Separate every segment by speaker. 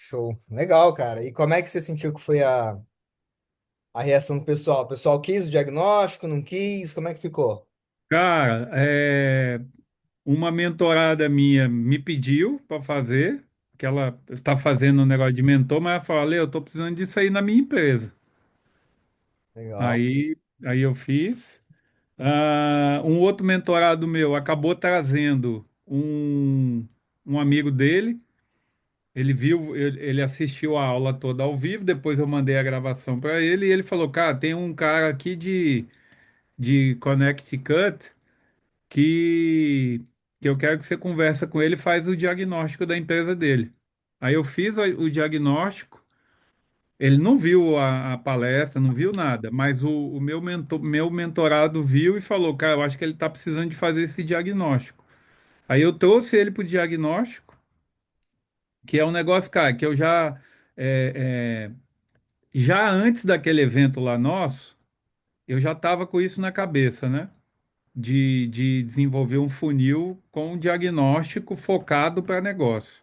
Speaker 1: Show. Legal, cara. E como é que você sentiu que foi a reação do pessoal? O pessoal quis o diagnóstico, não quis? Como é que ficou?
Speaker 2: Cara, uma mentorada minha me pediu para fazer, que ela está fazendo um negócio de mentor, mas ela falou, Ale, eu estou precisando disso aí na minha empresa.
Speaker 1: Legal.
Speaker 2: Aí, aí eu fiz. Um outro mentorado meu acabou trazendo um amigo dele. Ele viu, ele assistiu a aula toda ao vivo, depois eu mandei a gravação para ele e ele falou, cara, tem um cara aqui de Connecticut que, que eu quero que você conversa com ele e faz o diagnóstico da empresa dele. Aí eu fiz o diagnóstico, ele não viu a palestra, não viu nada, mas meu mentorado viu e falou, cara, eu acho que ele está precisando de fazer esse diagnóstico. Aí eu trouxe ele para o diagnóstico, que é um negócio, cara, que eu é, já antes daquele evento lá nosso, eu já estava com isso na cabeça, né? De desenvolver um funil com um diagnóstico focado para negócio.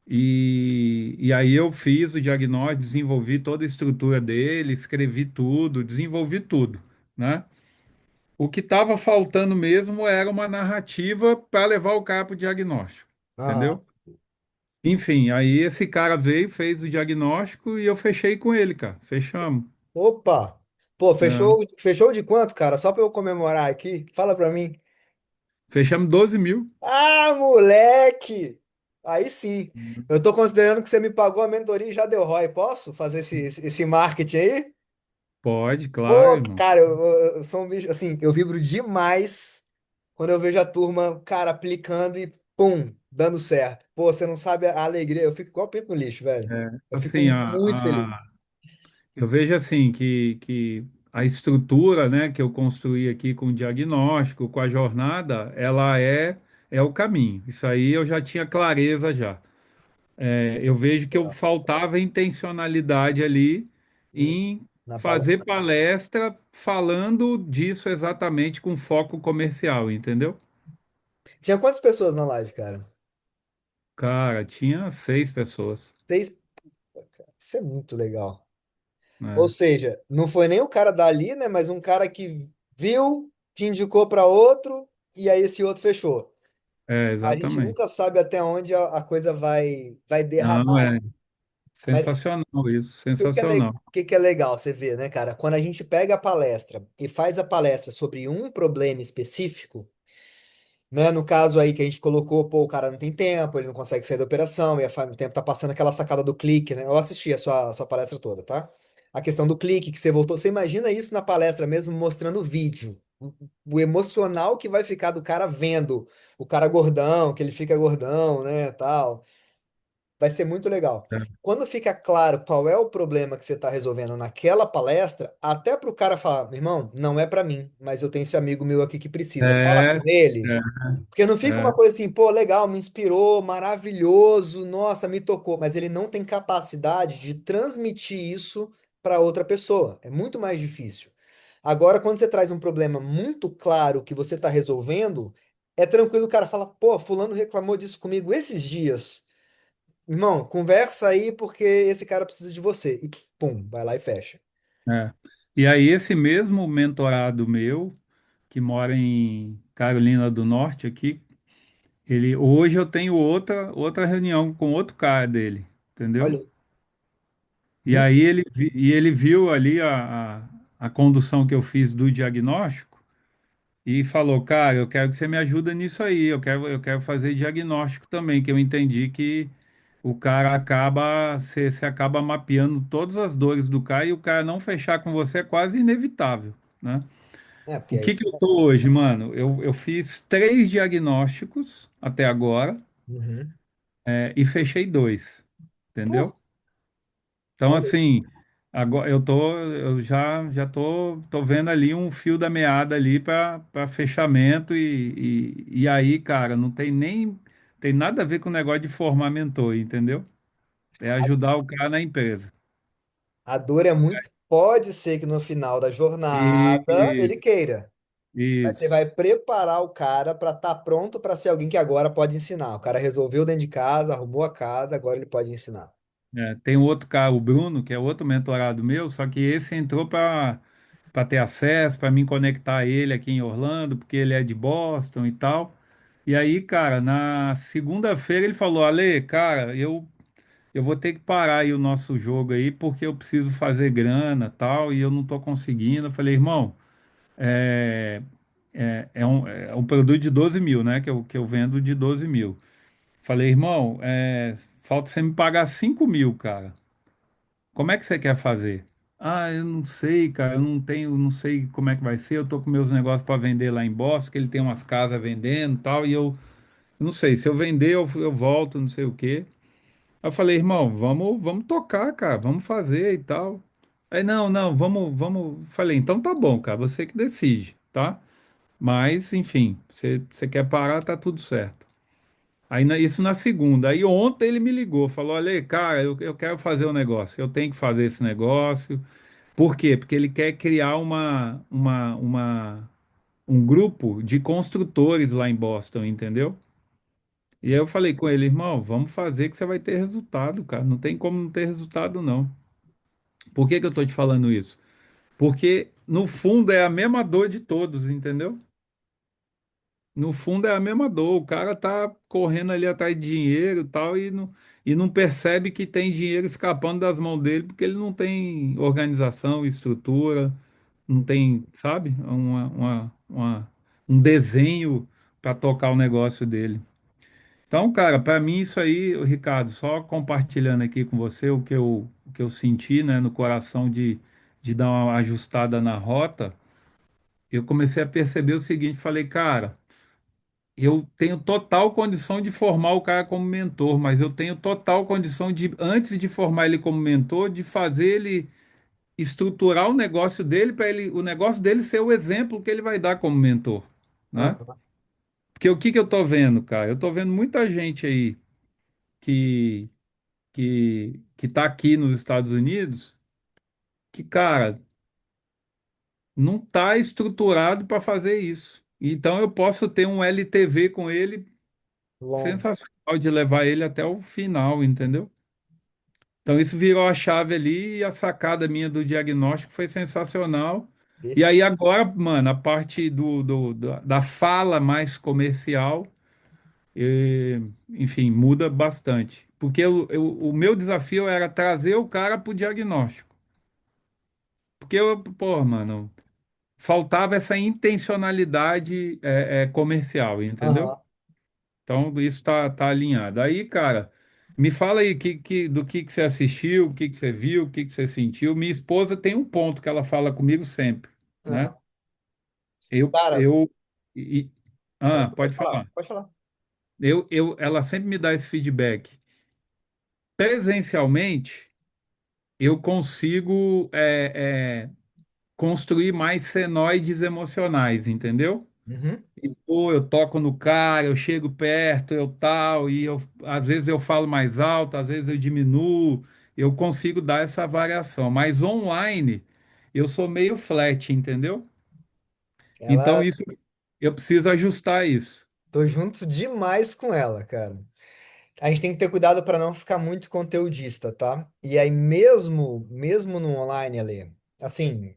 Speaker 2: E aí eu fiz o diagnóstico, desenvolvi toda a estrutura dele, escrevi tudo, desenvolvi tudo, né? O que estava faltando mesmo era uma narrativa para levar o cara para o diagnóstico,
Speaker 1: Aham.
Speaker 2: entendeu? Enfim, aí esse cara veio, fez o diagnóstico e eu fechei com ele, cara. Fechamos.
Speaker 1: Opa! Pô,
Speaker 2: É.
Speaker 1: fechou de quanto, cara? Só pra eu comemorar aqui. Fala pra mim.
Speaker 2: Fechamos 12 mil.
Speaker 1: Ah, moleque! Aí sim. Eu tô considerando que você me pagou a mentoria e já deu ROI. Posso fazer esse marketing aí?
Speaker 2: Pode, claro,
Speaker 1: Pô,
Speaker 2: irmão.
Speaker 1: cara, eu sou um bicho, assim, eu vibro demais quando eu vejo a turma, cara, aplicando e pum, dando certo. Pô, você não sabe a alegria. Eu fico igual pinto no lixo, velho. Eu fico
Speaker 2: Assim,
Speaker 1: muito feliz.
Speaker 2: eu vejo assim que a estrutura, né, que eu construí aqui com o diagnóstico, com a jornada, é o caminho. Isso aí eu já tinha clareza já. Eu vejo que eu faltava intencionalidade ali em
Speaker 1: Na palestra.
Speaker 2: fazer palestra falando disso exatamente com foco comercial, entendeu?
Speaker 1: Tinha quantas pessoas na live, cara?
Speaker 2: Cara, tinha 6 pessoas,
Speaker 1: Seis. Isso é muito legal. Ou
Speaker 2: né?
Speaker 1: seja, não foi nem o cara dali, né? Mas um cara que viu, te indicou para outro, e aí esse outro fechou. A gente
Speaker 2: Exatamente.
Speaker 1: nunca sabe até onde a coisa vai
Speaker 2: Não,
Speaker 1: derramar. Mas
Speaker 2: sensacional isso,
Speaker 1: o
Speaker 2: sensacional.
Speaker 1: que é legal, você vê, né, cara? Quando a gente pega a palestra e faz a palestra sobre um problema específico, né? No caso aí que a gente colocou, pô, o cara não tem tempo, ele não consegue sair da operação, e o tempo tá passando aquela sacada do clique, né? Eu assisti a sua palestra toda, tá? A questão do clique, que você voltou. Você imagina isso na palestra mesmo, mostrando o vídeo. O emocional que vai ficar do cara vendo o cara gordão, que ele fica gordão, né, tal. Vai ser muito legal. Quando fica claro qual é o problema que você está resolvendo naquela palestra, até para o cara falar, meu irmão, não é para mim, mas eu tenho esse amigo meu aqui que precisa. Fala
Speaker 2: É,
Speaker 1: com ele. Porque não fica uma
Speaker 2: é,
Speaker 1: coisa assim, pô, legal, me inspirou, maravilhoso, nossa, me tocou, mas ele não tem capacidade de transmitir isso para outra pessoa. É muito mais difícil. Agora, quando você traz um problema muito claro que você está resolvendo, é tranquilo, o cara fala, pô, fulano reclamou disso comigo esses dias. Irmão, conversa aí porque esse cara precisa de você. E pum, vai lá e fecha.
Speaker 2: é. E aí, esse mesmo mentorado meu, que mora em Carolina do Norte aqui, hoje eu tenho outra reunião com outro cara dele, entendeu?
Speaker 1: Olha,
Speaker 2: E
Speaker 1: muito.
Speaker 2: aí ele viu ali a condução que eu fiz do diagnóstico e falou, cara, eu quero que você me ajude nisso aí, eu quero fazer diagnóstico também, que eu entendi que o cara você acaba mapeando todas as dores do cara e o cara não fechar com você é quase inevitável, né?
Speaker 1: É, porque
Speaker 2: O
Speaker 1: aí.
Speaker 2: que que eu tô hoje, mano? Eu fiz 3 diagnósticos até agora,
Speaker 1: Uhum.
Speaker 2: e fechei 2,
Speaker 1: Pô,
Speaker 2: entendeu? Então,
Speaker 1: olha.
Speaker 2: assim, agora eu já tô vendo ali um fio da meada ali para fechamento e aí, cara, não tem nada a ver com o negócio de formar mentor, entendeu? É ajudar o cara na empresa.
Speaker 1: A dor é muito. Pode ser que no final da jornada
Speaker 2: E
Speaker 1: ele queira. Mas você
Speaker 2: Isso.
Speaker 1: vai preparar o cara para estar pronto para ser alguém que agora pode ensinar. O cara resolveu dentro de casa, arrumou a casa, agora ele pode ensinar.
Speaker 2: É, tem um outro cara, o Bruno, que é outro mentorado meu, só que esse entrou para ter acesso, para mim conectar a ele aqui em Orlando, porque ele é de Boston e tal. E aí, cara, na segunda-feira ele falou: Ale, cara, eu vou ter que parar aí o nosso jogo aí, porque eu preciso fazer grana tal, e eu não tô conseguindo. Eu falei, irmão, é, é um produto de 12 mil, né? Que eu vendo de 12 mil. Falei, irmão, falta você me pagar 5 mil, cara. Como é que você quer fazer? Ah, eu não sei, cara, eu não tenho, não sei como é que vai ser. Eu tô com meus negócios para vender lá em Boston, que ele tem umas casas vendendo e tal, e eu não sei, se eu vender, eu volto, não sei o quê. Aí eu falei, irmão, vamos tocar, cara, vamos fazer e tal. Aí, não, não, vamos. Falei, então tá bom, cara, você que decide, tá? Mas, enfim, você quer parar, tá tudo certo. Aí, isso na segunda. Aí ontem ele me ligou, falou: Olha, cara, eu quero fazer um negócio, eu tenho que fazer esse negócio. Por quê? Porque ele quer criar um grupo de construtores lá em Boston, entendeu? E aí eu falei com ele, irmão, vamos fazer que você vai ter resultado, cara. Não tem como não ter resultado, não. Por que que eu tô te falando isso? Porque no fundo é a mesma dor de todos, entendeu? No fundo é a mesma dor. O cara tá correndo ali atrás de dinheiro e tal e não percebe que tem dinheiro escapando das mãos dele porque ele não tem organização, estrutura, não tem, sabe? Um desenho para tocar o negócio dele. Então, cara, para mim isso aí, Ricardo, só compartilhando aqui com você o que eu senti, né, no coração de dar uma ajustada na rota, eu comecei a perceber o seguinte, falei, cara, eu tenho total condição de formar o cara como mentor, mas eu tenho total condição de, antes de formar ele como mentor, de fazer ele estruturar o negócio dele para ele, o negócio dele ser o exemplo que ele vai dar como mentor, né?
Speaker 1: Aham.
Speaker 2: Porque o que que eu tô vendo, cara? Eu tô vendo muita gente aí que que tá aqui nos Estados Unidos, que, cara, não tá estruturado para fazer isso. Então eu posso ter um LTV com ele
Speaker 1: Longo.
Speaker 2: sensacional de levar ele até o final, entendeu? Então isso virou a chave ali e a sacada minha do diagnóstico foi sensacional. E aí agora, mano, a parte da fala mais comercial, enfim, muda bastante. Porque o meu desafio era trazer o cara para o diagnóstico. Porque pô, mano, faltava essa intencionalidade comercial, entendeu?
Speaker 1: Aham.
Speaker 2: Então isso tá alinhado. Aí, cara, me fala aí do que você assistiu, o que que você viu, o que que você sentiu. Minha esposa tem um ponto que ela fala comigo sempre, né?
Speaker 1: Aham.
Speaker 2: Eu,
Speaker 1: Cara,
Speaker 2: eu, e-
Speaker 1: pode
Speaker 2: pode
Speaker 1: falar,
Speaker 2: falar.
Speaker 1: pode falar.
Speaker 2: Ela sempre me dá esse feedback. Presencialmente, eu consigo construir mais senoides emocionais, entendeu?
Speaker 1: Uhum.
Speaker 2: Pô, eu toco no cara, eu chego perto, eu tal, às vezes eu falo mais alto, às vezes eu diminuo, eu consigo dar essa variação. Mas online, eu sou meio flat, entendeu? Então
Speaker 1: Ela,
Speaker 2: isso eu preciso ajustar isso.
Speaker 1: tô junto demais com ela, cara. A gente tem que ter cuidado para não ficar muito conteudista, tá? E aí, mesmo no online, Ale, assim,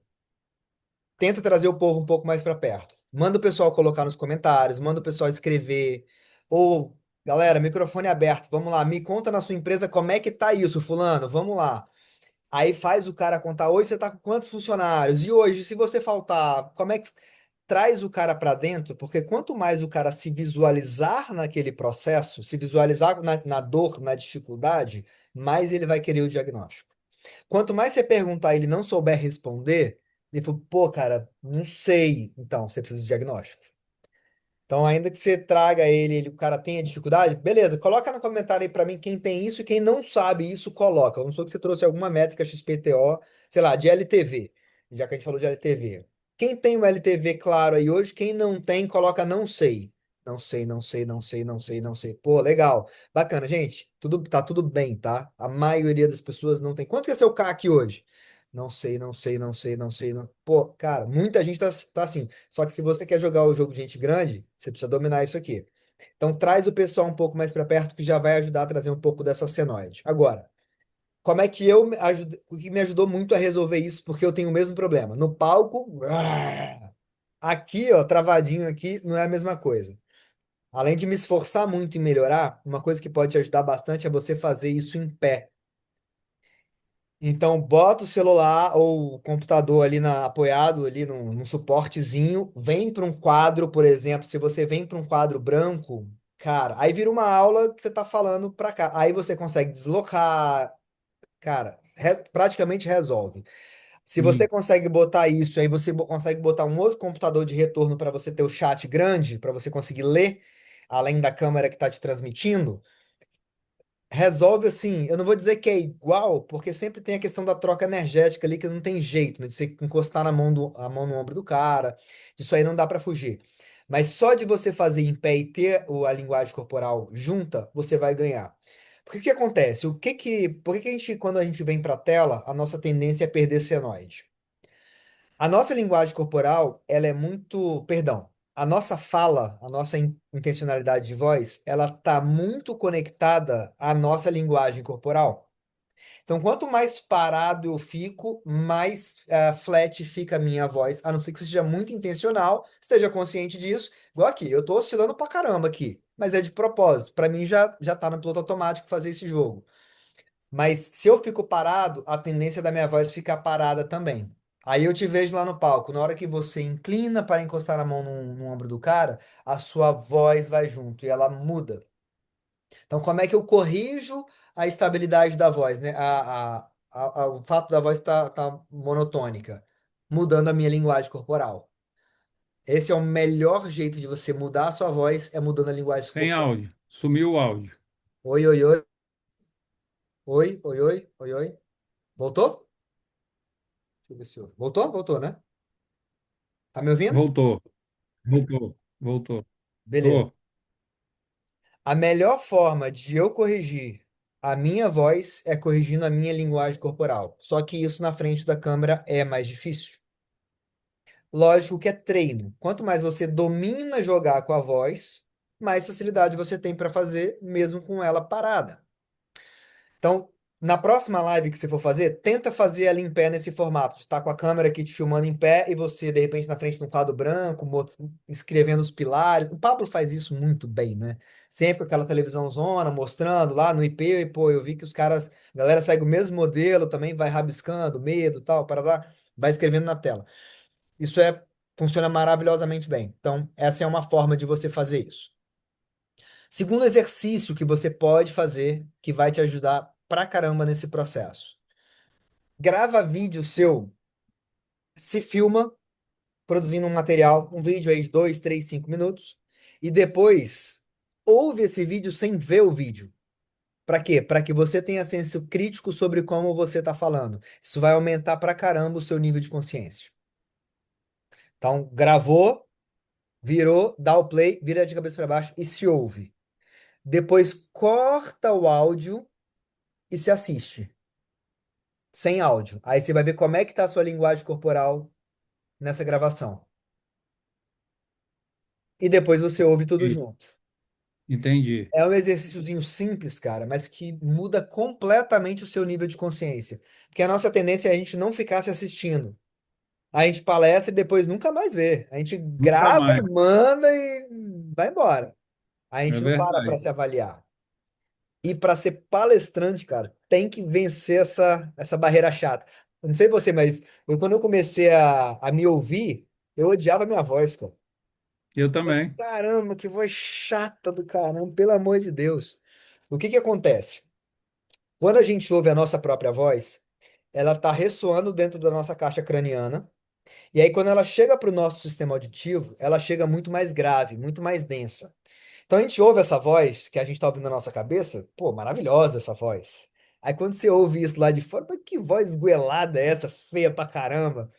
Speaker 1: tenta trazer o povo um pouco mais para perto. Manda o pessoal colocar nos comentários, manda o pessoal escrever. Ou, galera, microfone aberto, vamos lá, me conta na sua empresa como é que tá isso, fulano, vamos lá. Aí faz o cara contar, hoje você tá com quantos funcionários? E hoje, se você faltar, como é que traz o cara para dentro? Porque quanto mais o cara se visualizar naquele processo, se visualizar na dor, na dificuldade, mais ele vai querer o diagnóstico. Quanto mais você perguntar e ele não souber responder, ele fala, pô, cara, não sei. Então, você precisa de diagnóstico. Então, ainda que você traga o cara tenha dificuldade, beleza, coloca no comentário aí pra mim quem tem isso e quem não sabe isso, coloca. Vamos supor que você trouxe alguma métrica XPTO, sei lá, de LTV, já que a gente falou de LTV. Quem tem o LTV claro aí hoje, quem não tem, coloca não sei. Não sei, não sei, não sei, não sei, não sei. Pô, legal. Bacana, gente. Tá tudo bem, tá? A maioria das pessoas não tem. Quanto que é seu CAC hoje? Não sei, não sei, não sei, não sei. Não... Pô, cara, muita gente tá assim. Só que se você quer jogar o jogo de gente grande, você precisa dominar isso aqui. Então traz o pessoal um pouco mais para perto, que já vai ajudar a trazer um pouco dessa senoide. Agora, como é que eu me ajudei? O que me ajudou muito a resolver isso, porque eu tenho o mesmo problema. No palco, aqui, ó, travadinho aqui, não é a mesma coisa. Além de me esforçar muito em melhorar, uma coisa que pode te ajudar bastante é você fazer isso em pé. Então, bota o celular ou o computador ali apoiado ali num suportezinho, vem para um quadro, por exemplo, se você vem para um quadro branco, cara, aí vira uma aula que você está falando para cá. Aí você consegue deslocar, cara, praticamente resolve. Se você
Speaker 2: Sim,
Speaker 1: consegue botar isso, aí você consegue botar um outro computador de retorno para você ter o chat grande, para você conseguir ler, além da câmera que está te transmitindo. Resolve assim, eu não vou dizer que é igual, porque sempre tem a questão da troca energética ali que não tem jeito, né? De você encostar a mão no ombro do cara, isso aí não dá pra fugir. Mas só de você fazer em pé e ter a linguagem corporal junta, você vai ganhar. Porque o que acontece? Por que que quando a gente vem pra tela, a nossa tendência é perder senoide? A nossa linguagem corporal, ela é muito, perdão, a nossa fala, a nossa intencionalidade de voz, ela tá muito conectada à nossa linguagem corporal. Então, quanto mais parado eu fico, mais flat fica a minha voz, a não ser que seja muito intencional, esteja consciente disso. Igual aqui, eu tô oscilando pra caramba aqui, mas é de propósito. Pra mim já tá no piloto automático fazer esse jogo. Mas se eu fico parado, a tendência da minha voz ficar parada também. Aí eu te vejo lá no palco. Na hora que você inclina para encostar a mão no ombro do cara, a sua voz vai junto e ela muda. Então, como é que eu corrijo a estabilidade da voz, né? O fato da voz tá monotônica, mudando a minha linguagem corporal. Esse é o melhor jeito de você mudar a sua voz, é mudando a linguagem
Speaker 2: sem
Speaker 1: corporal.
Speaker 2: áudio. Sumiu o áudio.
Speaker 1: Oi, oi, oi, oi, oi, oi, oi, oi. Voltou? Deixa eu ver se voltou, voltou, né? Tá me ouvindo?
Speaker 2: Voltou, voltou, voltou.
Speaker 1: Beleza.
Speaker 2: Tô.
Speaker 1: A melhor forma de eu corrigir a minha voz é corrigindo a minha linguagem corporal. Só que isso na frente da câmera é mais difícil. Lógico que é treino. Quanto mais você domina jogar com a voz, mais facilidade você tem para fazer, mesmo com ela parada. Então, na próxima live que você for fazer, tenta fazer ela em pé nesse formato, de estar com a câmera aqui te filmando em pé e você, de repente, na frente de um quadro branco, escrevendo os pilares. O Pablo faz isso muito bem, né? Sempre com aquela televisão zona, mostrando lá no IP, e, pô, eu vi que os caras, a galera segue o mesmo modelo, também vai rabiscando, medo, tal, para vai escrevendo na tela. Isso funciona maravilhosamente bem. Então, essa é uma forma de você fazer isso. Segundo exercício que você pode fazer, que vai te ajudar pra caramba nesse processo. Grava vídeo seu, se filma produzindo um material, um vídeo aí de 2, 3, 5 minutos, e depois ouve esse vídeo sem ver o vídeo. Para quê? Para que você tenha senso crítico sobre como você está falando. Isso vai aumentar pra caramba o seu nível de consciência. Então, gravou, virou, dá o play, vira de cabeça para baixo e se ouve. Depois corta o áudio e se assiste, sem áudio. Aí você vai ver como é que tá a sua linguagem corporal nessa gravação. E depois você ouve tudo
Speaker 2: E-
Speaker 1: junto.
Speaker 2: Entendi.
Speaker 1: É um exercíciozinho simples, cara, mas que muda completamente o seu nível de consciência. Porque a nossa tendência é a gente não ficar se assistindo. A gente palestra e depois nunca mais vê. A gente
Speaker 2: Nunca
Speaker 1: grava e
Speaker 2: mais.
Speaker 1: manda e vai embora. A
Speaker 2: É
Speaker 1: gente não para
Speaker 2: verdade.
Speaker 1: se avaliar. E para ser palestrante, cara, tem que vencer essa barreira chata. Eu não sei você, mas quando eu comecei a me ouvir, eu odiava a minha voz, cara.
Speaker 2: Eu também.
Speaker 1: Caramba, que voz chata do caramba, pelo amor de Deus. O que que acontece? Quando a gente ouve a nossa própria voz, ela tá ressoando dentro da nossa caixa craniana, e aí quando ela chega para o nosso sistema auditivo, ela chega muito mais grave, muito mais densa. Então a gente ouve essa voz que a gente tá ouvindo na nossa cabeça, pô, maravilhosa essa voz. Aí quando você ouve isso lá de fora, mas que voz esgoelada é essa, feia pra caramba?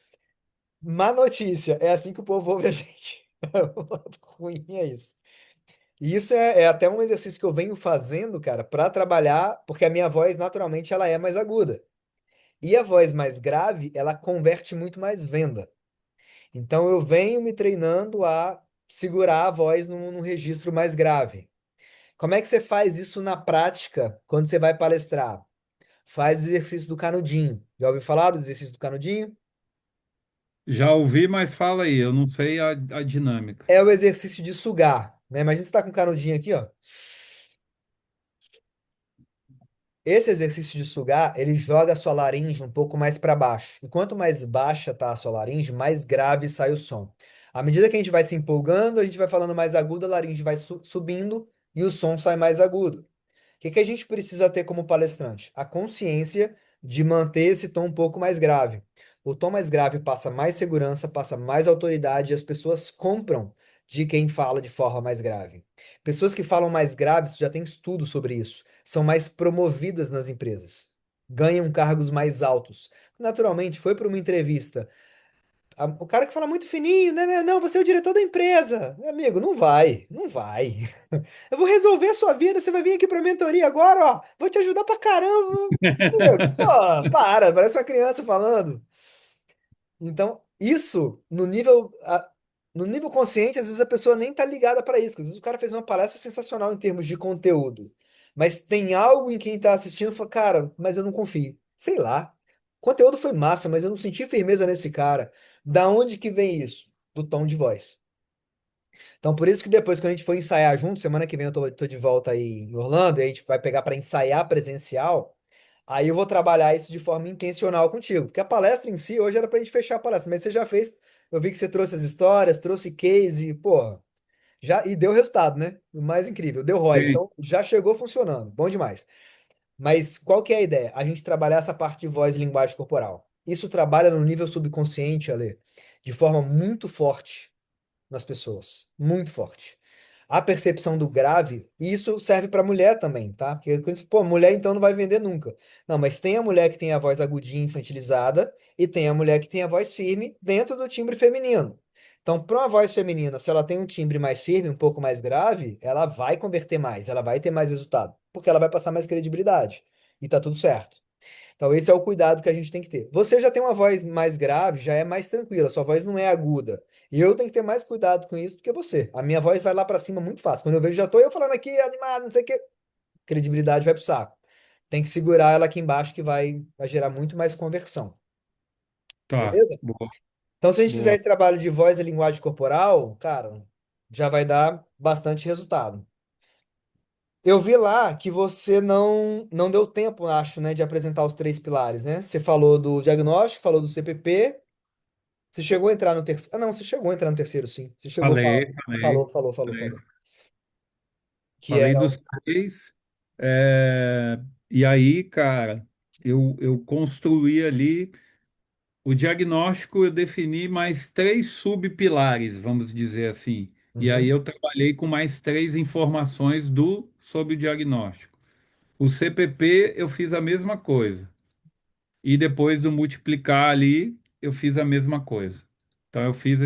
Speaker 1: Má notícia, é assim que o povo ouve a gente. O lado ruim é isso. E isso é até um exercício que eu venho fazendo, cara, pra trabalhar, porque a minha voz naturalmente ela é mais aguda. E a voz mais grave, ela converte muito mais venda. Então eu venho me treinando a segurar a voz num registro mais grave. Como é que você faz isso na prática quando você vai palestrar? Faz o exercício do canudinho. Já ouviu falar do exercício do canudinho?
Speaker 2: Já ouvi, mas fala aí, eu não sei a dinâmica.
Speaker 1: É o exercício de sugar, né? Imagina você tá com o canudinho aqui, ó. Esse exercício de sugar, ele joga a sua laringe um pouco mais para baixo. E quanto mais baixa tá a sua laringe, mais grave sai o som. À medida que a gente vai se empolgando, a gente vai falando mais agudo, a laringe vai subindo e o som sai mais agudo. O que a gente precisa ter como palestrante? A consciência de manter esse tom um pouco mais grave. O tom mais grave passa mais segurança, passa mais autoridade e as pessoas compram de quem fala de forma mais grave. Pessoas que falam mais graves, já tem estudo sobre isso, são mais promovidas nas empresas, ganham cargos mais altos. Naturalmente, foi para uma entrevista. O cara que fala muito fininho, né? Não, você é o diretor da empresa. Meu amigo, não vai, não vai. Eu vou resolver a sua vida, você vai vir aqui pra mentoria agora, ó. Vou te ajudar pra caramba. Amigo, pô, para, parece uma criança falando. Então, isso, no nível consciente, às vezes a pessoa nem tá ligada para isso. Às vezes o cara fez uma palestra sensacional em termos de conteúdo. Mas tem algo em quem tá assistindo e fala, cara, mas eu não confio. Sei lá. O conteúdo foi massa, mas eu não senti firmeza nesse cara. Da onde que vem isso? Do tom de voz. Então, por isso que depois, quando a gente for ensaiar junto, semana que vem eu tô de volta aí em Orlando, e a gente vai pegar para ensaiar presencial, aí eu vou trabalhar isso de forma intencional contigo. Porque a palestra em si, hoje era pra gente fechar a palestra, mas você já fez, eu vi que você trouxe as histórias, trouxe case, pô, já, e deu resultado, né? O mais incrível, deu ROI.
Speaker 2: Sim.
Speaker 1: Então, já chegou funcionando, bom demais. Mas qual que é a ideia? A gente trabalhar essa parte de voz e linguagem corporal. Isso trabalha no nível subconsciente, Ale, de forma muito forte nas pessoas, muito forte. A percepção do grave, e isso serve para mulher também, tá? Porque, pô, mulher então não vai vender nunca. Não, mas tem a mulher que tem a voz agudinha, infantilizada, e tem a mulher que tem a voz firme dentro do timbre feminino. Então, para uma voz feminina, se ela tem um timbre mais firme, um pouco mais grave, ela vai converter mais, ela vai ter mais resultado, porque ela vai passar mais credibilidade. E tá tudo certo. Então, esse é o cuidado que a gente tem que ter. Você já tem uma voz mais grave, já é mais tranquila, sua voz não é aguda. E eu tenho que ter mais cuidado com isso do que você. A minha voz vai lá pra cima muito fácil. Quando eu vejo, já tô eu falando aqui, animado, não sei o quê. Credibilidade vai pro saco. Tem que segurar ela aqui embaixo, que vai gerar muito mais conversão.
Speaker 2: Tá,
Speaker 1: Beleza?
Speaker 2: boa,
Speaker 1: Então, se a gente fizer
Speaker 2: boa.
Speaker 1: esse trabalho de voz e linguagem corporal, cara, já vai dar bastante resultado. Eu vi lá que você não deu tempo, acho, né, de apresentar os três pilares, né? Você falou do diagnóstico, falou do CPP. Você chegou a entrar no terceiro. Ah, não, você chegou a entrar no terceiro, sim. Você chegou a falar.
Speaker 2: Falei, falei, falei.
Speaker 1: Falou. Que
Speaker 2: Falei
Speaker 1: era.
Speaker 2: dos três. E aí, cara, eu construí ali o diagnóstico, eu defini mais três subpilares, vamos dizer assim. E aí
Speaker 1: Uhum.
Speaker 2: eu trabalhei com mais três informações sobre o diagnóstico. O CPP eu fiz a mesma coisa. E depois do multiplicar ali, eu fiz a mesma coisa. Então eu fiz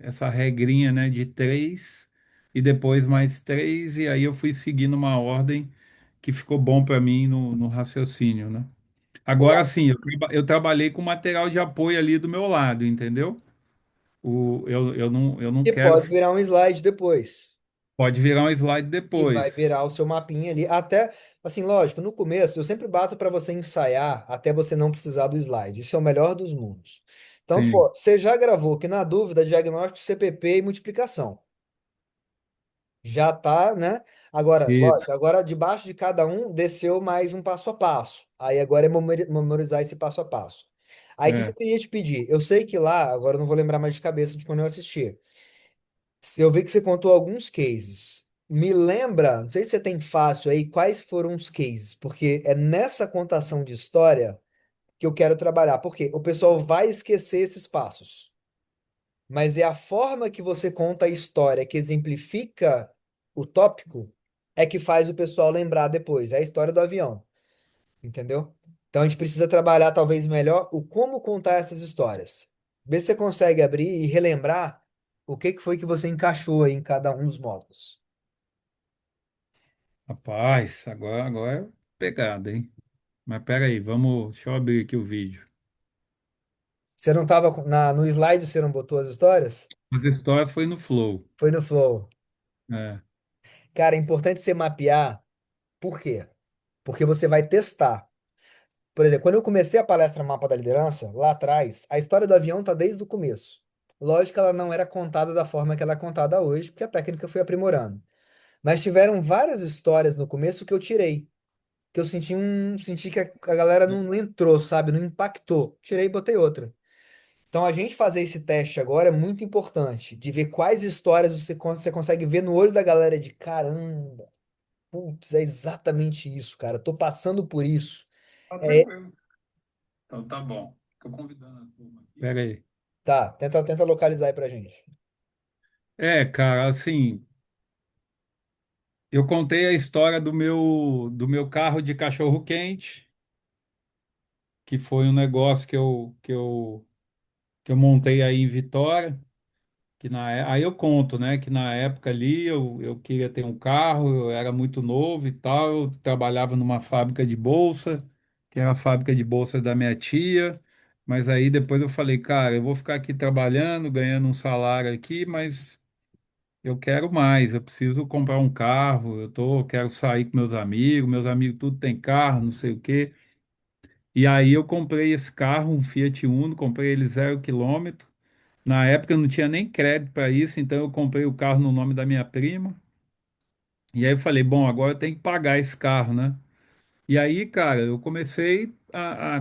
Speaker 2: essa regrinha, né, de três e depois mais três, e aí eu fui seguindo uma ordem que ficou bom para mim no raciocínio, né? Agora
Speaker 1: Legal.
Speaker 2: sim, eu trabalhei com material de apoio ali do meu lado, entendeu? Eu não
Speaker 1: E
Speaker 2: quero.
Speaker 1: pode virar um slide depois.
Speaker 2: Pode virar um slide
Speaker 1: E vai
Speaker 2: depois.
Speaker 1: virar o seu mapinha ali. Até, assim, lógico, no começo eu sempre bato para você ensaiar até você não precisar do slide. Isso é o melhor dos mundos. Então, pô,
Speaker 2: Sim,
Speaker 1: você já gravou que na dúvida, diagnóstico, CPP e multiplicação. Já tá, né? Agora,
Speaker 2: isso,
Speaker 1: lógico, agora debaixo de cada um desceu mais um passo a passo. Aí agora é memorizar esse passo a passo. Aí o que que eu
Speaker 2: é,
Speaker 1: queria te pedir? Eu sei que lá, agora eu não vou lembrar mais de cabeça de quando eu assisti. Eu vi que você contou alguns cases. Me lembra, não sei se você tem fácil aí, quais foram os cases, porque é nessa contação de história que eu quero trabalhar. Porque o pessoal vai esquecer esses passos. Mas é a forma que você conta a história, que exemplifica o tópico, é que faz o pessoal lembrar depois. É a história do avião, entendeu? Então a gente precisa trabalhar talvez melhor o como contar essas histórias. Vê se você consegue abrir e relembrar o que foi que você encaixou aí em cada um dos módulos.
Speaker 2: rapaz, agora é pegada, hein? Mas pera aí, vamos, deixa eu abrir aqui o vídeo.
Speaker 1: Você não tava no slide, você não botou as histórias?
Speaker 2: As histórias foi no Flow.
Speaker 1: Foi no Flow.
Speaker 2: É.
Speaker 1: Cara, é importante você mapear. Por quê? Porque você vai testar. Por exemplo, quando eu comecei a palestra Mapa da Liderança, lá atrás, a história do avião tá desde o começo. Lógico que ela não era contada da forma que ela é contada hoje, porque a técnica foi aprimorando. Mas tiveram várias histórias no começo que eu tirei, que eu senti que a galera não entrou, sabe? Não impactou. Tirei e botei outra. Então a gente fazer esse teste agora é muito importante, de ver quais histórias você consegue ver no olho da galera de caramba, putz, é exatamente isso, cara. Tô passando por isso.
Speaker 2: Tá
Speaker 1: É,
Speaker 2: tranquilo. Então tá bom. Tô convidando a turma aqui. Pera aí.
Speaker 1: tá, tenta localizar aí pra gente.
Speaker 2: É, cara, assim, eu contei a história do meu carro de cachorro-quente, que foi um negócio que eu montei aí em Vitória. Aí eu conto, né, que na época ali eu queria ter um carro, eu era muito novo e tal, eu trabalhava numa fábrica de bolsa, que era a fábrica de bolsa da minha tia, mas aí depois eu falei, cara, eu vou ficar aqui trabalhando, ganhando um salário aqui, mas eu quero mais, eu preciso comprar um carro, quero sair com meus amigos tudo tem carro, não sei o quê. E aí eu comprei esse carro, um Fiat Uno, comprei ele 0 km. Na época eu não tinha nem crédito para isso, então eu comprei o carro no nome da minha prima. E aí eu falei, bom, agora eu tenho que pagar esse carro, né? E aí, cara, eu comecei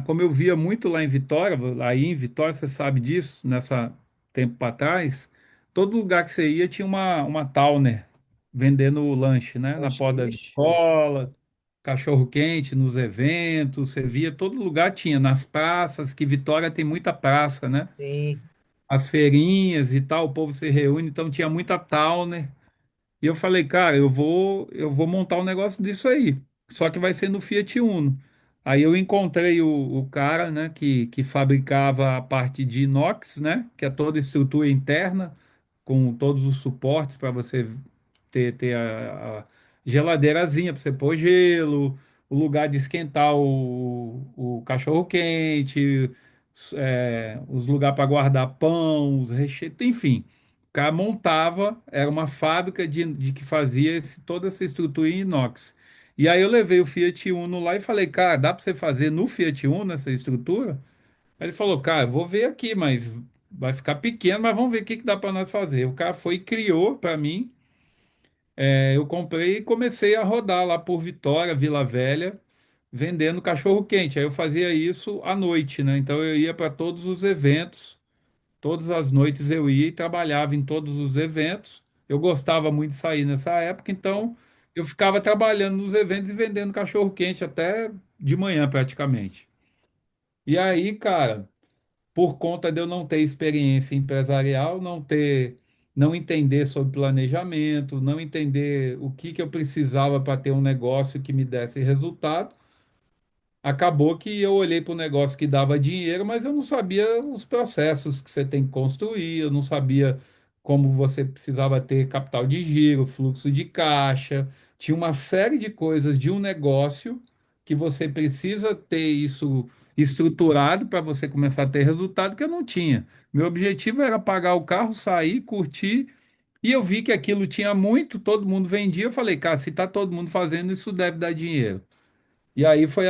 Speaker 2: como eu via muito lá em Vitória, aí em Vitória, você sabe disso, nessa tempo para trás, todo lugar que você ia tinha uma Towner vendendo lanche, né? Na
Speaker 1: Oxe,
Speaker 2: porta da
Speaker 1: ixi,
Speaker 2: escola, cachorro-quente nos eventos, você via, todo lugar tinha, nas praças, que Vitória tem muita praça, né?
Speaker 1: sim,
Speaker 2: As feirinhas e tal, o povo se reúne, então tinha muita Towner. E eu falei, cara, eu vou montar um negócio disso aí. Só que vai ser no Fiat Uno. Aí eu encontrei o cara, né, que fabricava a parte de inox, né, que é toda a estrutura interna, com todos os suportes para você ter a geladeirazinha para você pôr gelo, o lugar de esquentar o cachorro-quente, os lugares para guardar pão, os recheios, enfim. O cara montava, era uma fábrica de que fazia toda essa estrutura em inox. E aí eu levei o Fiat Uno lá e falei, cara, dá para você fazer no Fiat Uno essa estrutura? Aí ele falou, cara, vou ver aqui, mas vai ficar pequeno, mas vamos ver o que que dá para nós fazer. O cara foi e criou para mim. Eu comprei e comecei a rodar lá por Vitória, Vila Velha, vendendo cachorro-quente. Aí eu fazia isso à noite, né? Então eu ia para todos os eventos. Todas as noites eu ia e trabalhava em todos os eventos. Eu gostava muito de sair nessa época, então eu ficava trabalhando nos eventos e vendendo cachorro-quente até de manhã praticamente. E aí, cara, por conta de eu não ter experiência empresarial, não entender sobre planejamento, não entender o que que eu precisava para ter um negócio que me desse resultado, acabou que eu olhei para o negócio que dava dinheiro, mas eu não sabia os processos que você tem que construir, eu não sabia como você precisava ter capital de giro, fluxo de caixa. Tinha uma série de coisas de um negócio que você precisa ter isso estruturado para você começar a ter resultado que eu não tinha. Meu objetivo era pagar o carro, sair, curtir, e eu vi que aquilo tinha muito, todo mundo vendia. Eu falei, cara, se está todo mundo fazendo, isso deve dar dinheiro. E aí foi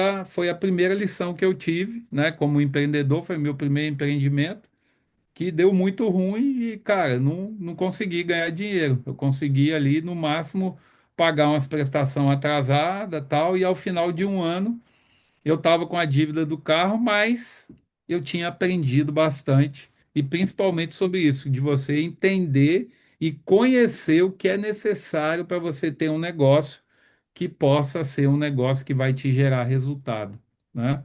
Speaker 2: a primeira lição que eu tive, né, como empreendedor, foi meu primeiro empreendimento, que deu muito ruim e, cara, não consegui ganhar dinheiro. Eu consegui ali, no máximo, pagar umas prestações atrasadas, tal, e ao final de um ano eu estava com a dívida do carro, mas eu tinha aprendido bastante, e principalmente sobre isso, de você entender e conhecer o que é necessário para você ter um negócio que possa ser um negócio que vai te gerar resultado, né?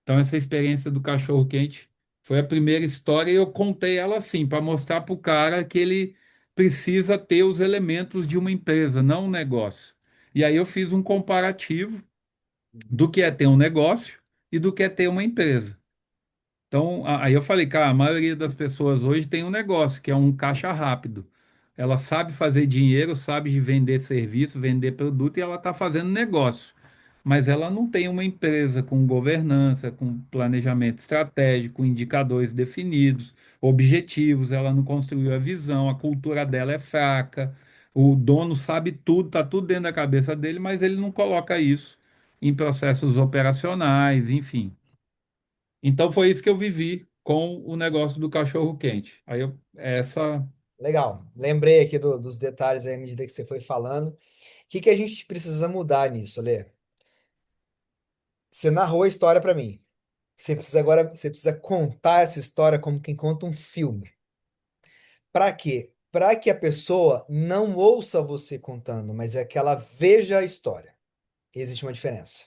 Speaker 2: Então, essa experiência do cachorro-quente foi a primeira história e eu contei ela assim, para mostrar para o cara que ele precisa ter os elementos de uma empresa, não um negócio. E aí eu fiz um comparativo do que é ter um negócio e do que é ter uma empresa. Então, aí eu falei, cara, a maioria das pessoas hoje tem um negócio, que é um caixa rápido. Ela sabe fazer dinheiro, sabe de vender serviço, vender produto e ela está fazendo negócio. mas ela não tem uma empresa com governança, com planejamento estratégico, indicadores definidos, objetivos, ela não construiu a visão, a cultura dela é fraca, o dono sabe tudo, está tudo dentro da cabeça dele, mas ele não coloca isso em processos operacionais, enfim. Então foi isso que eu vivi com o negócio do cachorro-quente. Essa,
Speaker 1: Legal. Lembrei aqui dos detalhes aí à medida que você foi falando. O que que a gente precisa mudar nisso, Lê? Você narrou a história para mim. Você precisa contar essa história como quem conta um filme. Para quê? Para que a pessoa não ouça você contando, mas é que ela veja a história. Existe uma diferença.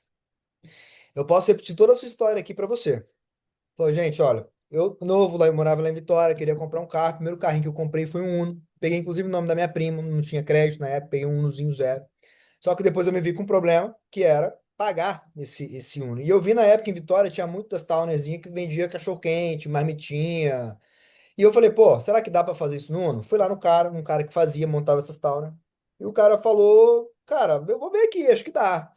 Speaker 1: Eu posso repetir toda a sua história aqui para você. Pô, gente, olha, eu novo lá, eu morava lá em Vitória, queria comprar um carro. O primeiro carrinho que eu comprei foi um Uno. Peguei inclusive o nome da minha prima, não tinha crédito na época, peguei um Unozinho zero. Só que depois eu me vi com um problema, que era pagar esse Uno. E eu vi na época em Vitória, tinha muitas townerzinhas que vendia cachorro-quente, marmitinha. E eu falei, pô, será que dá pra fazer isso no Uno? Fui lá no cara, um cara que fazia, montava essas towner. E o cara falou, cara, eu vou ver aqui, acho que dá.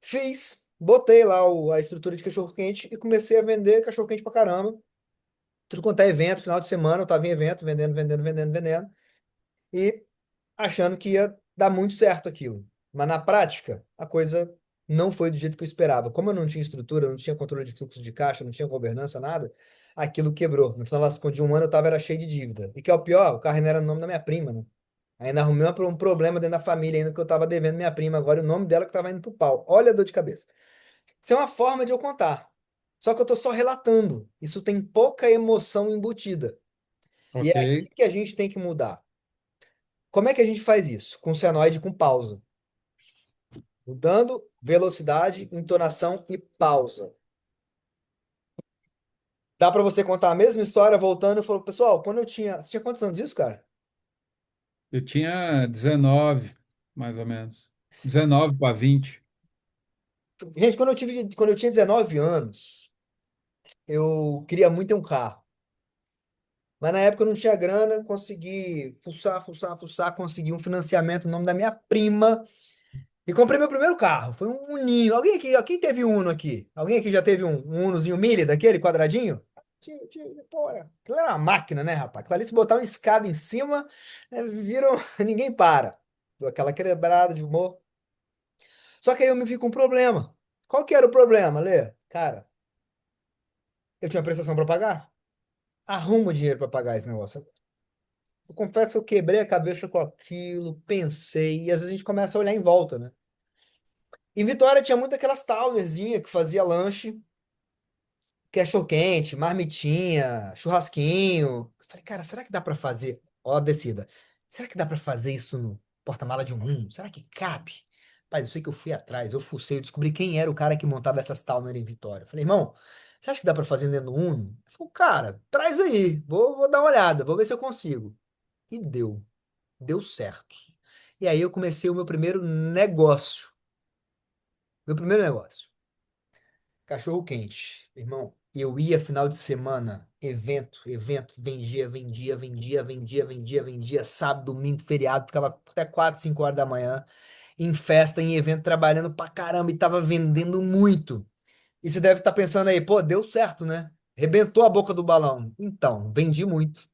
Speaker 1: Fiz, botei lá a estrutura de cachorro-quente e comecei a vender cachorro-quente pra caramba. Tudo quanto é evento, final de semana, eu tava em evento, vendendo, vendendo, vendendo, vendendo. E achando que ia dar muito certo aquilo. Mas na prática, a coisa não foi do jeito que eu esperava. Como eu não tinha estrutura, não tinha controle de fluxo de caixa, não tinha governança, nada, aquilo quebrou. No final das contas, de um ano eu tava era cheio de dívida. E que é o pior, o carro ainda era no nome da minha prima, né? Ainda arrumei um problema dentro da família, ainda que eu tava devendo minha prima, agora e o nome dela que tava indo pro pau. Olha a dor de cabeça. Isso é uma forma de eu contar. Só que eu tô só relatando. Isso tem pouca emoção embutida. E
Speaker 2: ok?
Speaker 1: é aqui que a gente tem que mudar. Como é que a gente faz isso? Com senoide com pausa. Mudando velocidade, entonação e pausa. Dá pra você contar a mesma história voltando e falou, pessoal, quando eu tinha. Você tinha quantos anos isso, cara?
Speaker 2: Eu tinha 19, mais ou menos. 19 para 20.
Speaker 1: Gente, quando eu tinha 19 anos, eu queria muito ter um carro. Mas na época eu não tinha grana, consegui fuçar, fuçar, fuçar, consegui um financiamento no nome da minha prima. E comprei meu primeiro carro. Foi um Uninho. Alguém teve um Uno aqui? Alguém aqui já teve um Unozinho Mille daquele quadradinho? Pô, aquilo era uma máquina, né, rapaz? Aquilo ali, se botar uma escada em cima, viram, ninguém para. Deu aquela quebrada de humor. Só que aí eu me vi com um problema. Qual que era o problema, Lê? Cara, eu tinha prestação para pagar. Arruma o dinheiro para pagar esse negócio. Eu confesso que eu quebrei a cabeça com aquilo, pensei, e às vezes a gente começa a olhar em volta, né? Em Vitória tinha muito aquelas townerzinhas que fazia lanche, cachorro-quente, marmitinha, churrasquinho. Eu falei, cara, será que dá pra fazer? Ó, a descida. Será que dá pra fazer isso no porta-mala de um Uno? Será que cabe? Pai, eu sei que eu fui atrás, eu fucei, eu descobri quem era o cara que montava essas towner em Vitória. Eu falei, irmão, você acha que dá pra fazer dentro do Uno? Ele falou, cara, traz aí, vou dar uma olhada, vou ver se eu consigo. E deu certo. E aí eu comecei o meu primeiro negócio. Meu primeiro negócio. Cachorro quente, irmão. Eu ia final de semana, evento, evento, vendia, vendia, vendia, vendia, vendia, vendia, sábado, domingo, feriado, ficava até 4, 5 horas da manhã em festa, em evento, trabalhando pra caramba e tava vendendo muito. E você deve estar pensando aí, pô, deu certo, né? Rebentou a boca do balão. Então, vendi muito.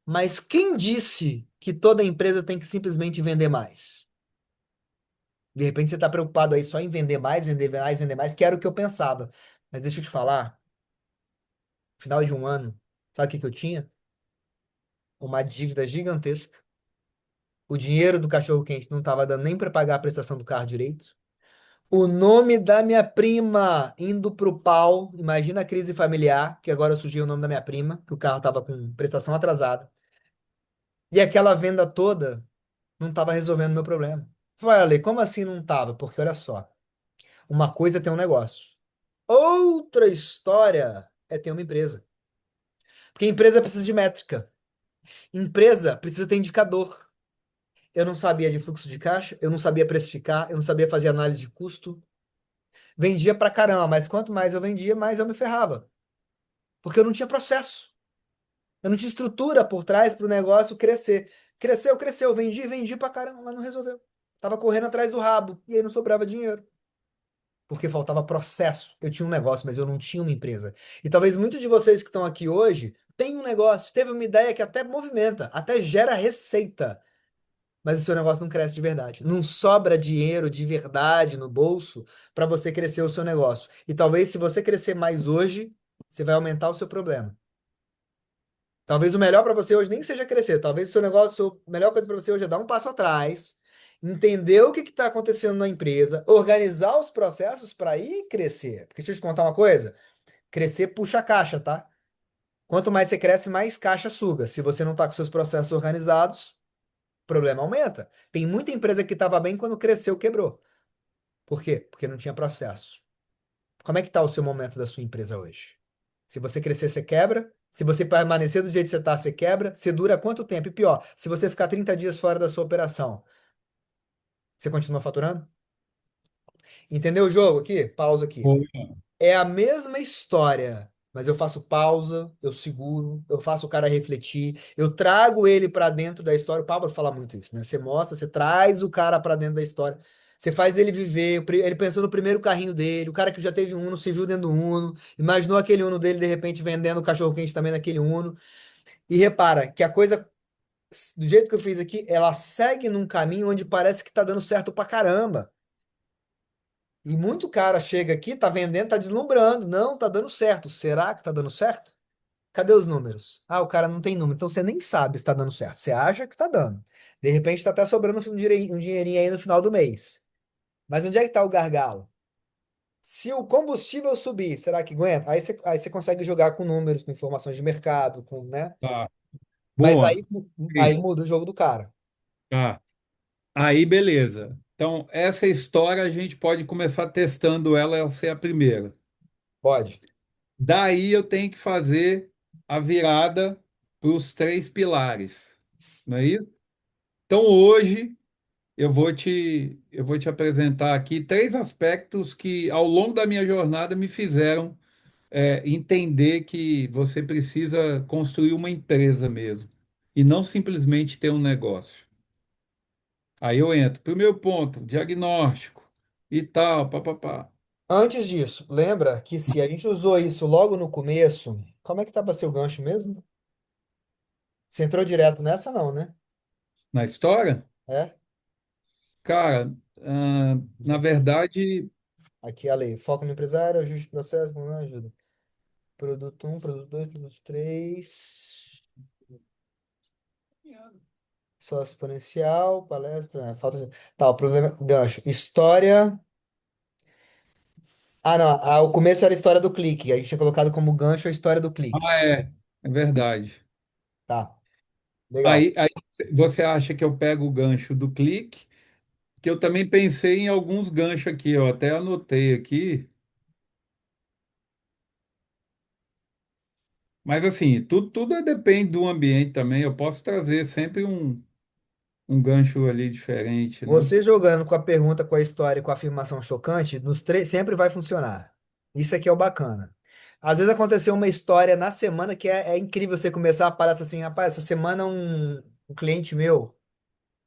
Speaker 1: Mas quem disse que toda empresa tem que simplesmente vender mais? De repente você está preocupado aí só em vender mais, vender mais, vender mais, que era o que eu pensava. Mas deixa eu te falar, final de um ano, sabe o que que eu tinha? Uma dívida gigantesca. O dinheiro do cachorro-quente não estava dando nem para pagar a prestação do carro direito. O nome da minha prima indo pro pau. Imagina a crise familiar, que agora surgiu o nome da minha prima, que o carro estava com prestação atrasada. E aquela venda toda não estava resolvendo meu problema. Falei, como assim não estava? Porque olha só, uma coisa é ter um negócio. Outra história é ter uma empresa. Porque empresa precisa de métrica. Empresa precisa ter indicador. Eu não sabia de fluxo de caixa, eu não sabia precificar, eu não sabia fazer análise de custo. Vendia pra caramba, mas quanto mais eu vendia, mais eu me ferrava. Porque eu não tinha processo. Eu não tinha estrutura por trás para o negócio crescer. Cresceu, cresceu, vendi, vendi pra caramba, mas não resolveu. Tava correndo atrás do rabo e aí não sobrava dinheiro. porque faltava processo. Eu tinha um negócio, mas eu não tinha uma empresa. E talvez muitos de vocês que estão aqui hoje tenham um negócio, teve uma ideia que até movimenta, até gera receita, mas o seu negócio não cresce de verdade. Não sobra dinheiro de verdade no bolso para você crescer o seu negócio. E talvez se você crescer mais hoje, você vai aumentar o seu problema. Talvez o melhor para você hoje nem seja crescer. Talvez o seu negócio, a melhor coisa para você hoje é dar um passo atrás, entender o que está acontecendo na empresa, organizar os processos para ir crescer. Porque deixa eu te contar uma coisa: crescer puxa caixa, tá? Quanto mais você cresce, mais caixa suga. Se você não está com seus processos organizados, o problema aumenta. Tem muita empresa que estava bem quando cresceu, quebrou. Por quê? Porque não tinha processo. Como é que está o seu momento da sua empresa hoje? Se você crescer, você quebra. Se você permanecer do jeito que você está, você quebra. Você dura quanto tempo? E pior, se você ficar 30 dias fora da sua operação, você continua faturando? Entendeu o jogo aqui? Pausa aqui.
Speaker 2: Boa.
Speaker 1: É a mesma história, mas eu faço pausa, eu seguro, eu faço o cara refletir, eu trago ele para dentro da história. O Pablo fala muito isso, né? Você mostra, você traz o cara para dentro da história. Você faz ele viver. Ele pensou no primeiro carrinho dele, o cara que já teve um Uno se viu dentro do Uno, imaginou aquele Uno dele de repente vendendo cachorro-quente também naquele Uno. E repara que a coisa, do jeito que eu fiz aqui, ela segue num caminho onde parece que tá dando certo pra caramba. E muito cara chega aqui, tá vendendo, tá deslumbrando. Não, tá dando certo. Será que tá dando certo? Cadê os números? Ah, o cara não tem número. Então você nem sabe se tá dando certo. Você acha que tá dando. De repente tá até sobrando um dinheirinho aí no final do mês. Mas onde é que tá o gargalo? Se o combustível subir, será que aguenta? Aí você consegue jogar com números, com informações de mercado, com, né?
Speaker 2: Tá.
Speaker 1: Mas
Speaker 2: Boa.
Speaker 1: aí
Speaker 2: Ok.
Speaker 1: muda o jogo do cara.
Speaker 2: Tá. Aí, beleza. Então, essa história a gente pode começar testando ela, ela ser a primeira.
Speaker 1: Pode.
Speaker 2: Daí eu tenho que fazer a virada para os três pilares, não é isso? Então, hoje eu vou te apresentar aqui três aspectos que, ao longo da minha jornada, me fizeram entender que você precisa construir uma empresa mesmo, e não simplesmente ter um negócio. Aí eu entro. Primeiro ponto, diagnóstico e tal, papapá.
Speaker 1: Antes disso, lembra que se a gente usou isso logo no começo, como é que tá para ser o gancho mesmo? Você entrou direto nessa, não, né?
Speaker 2: Na história,
Speaker 1: É?
Speaker 2: cara, na verdade,
Speaker 1: Aqui a lei. Foco no empresário, ajuste de processo, não ajuda. Produto um, produto 2, produto 3. Sócio exponencial, palestra. Falta. Tá, o problema. Gancho. História. Ah, não. Ah, o começo era a história do clique. A gente tinha colocado como gancho a história do clique.
Speaker 2: é verdade.
Speaker 1: Tá, legal.
Speaker 2: Aí você acha que eu pego o gancho do clique, que eu também pensei em alguns ganchos aqui, eu até anotei aqui, mas assim, tudo depende do ambiente também. Eu posso trazer sempre um gancho ali diferente, né?
Speaker 1: Você jogando com a pergunta, com a história e com a afirmação chocante, nos três sempre vai funcionar. Isso aqui é o bacana. Às vezes aconteceu uma história na semana que é incrível você começar a parar assim, rapaz, essa semana um cliente meu,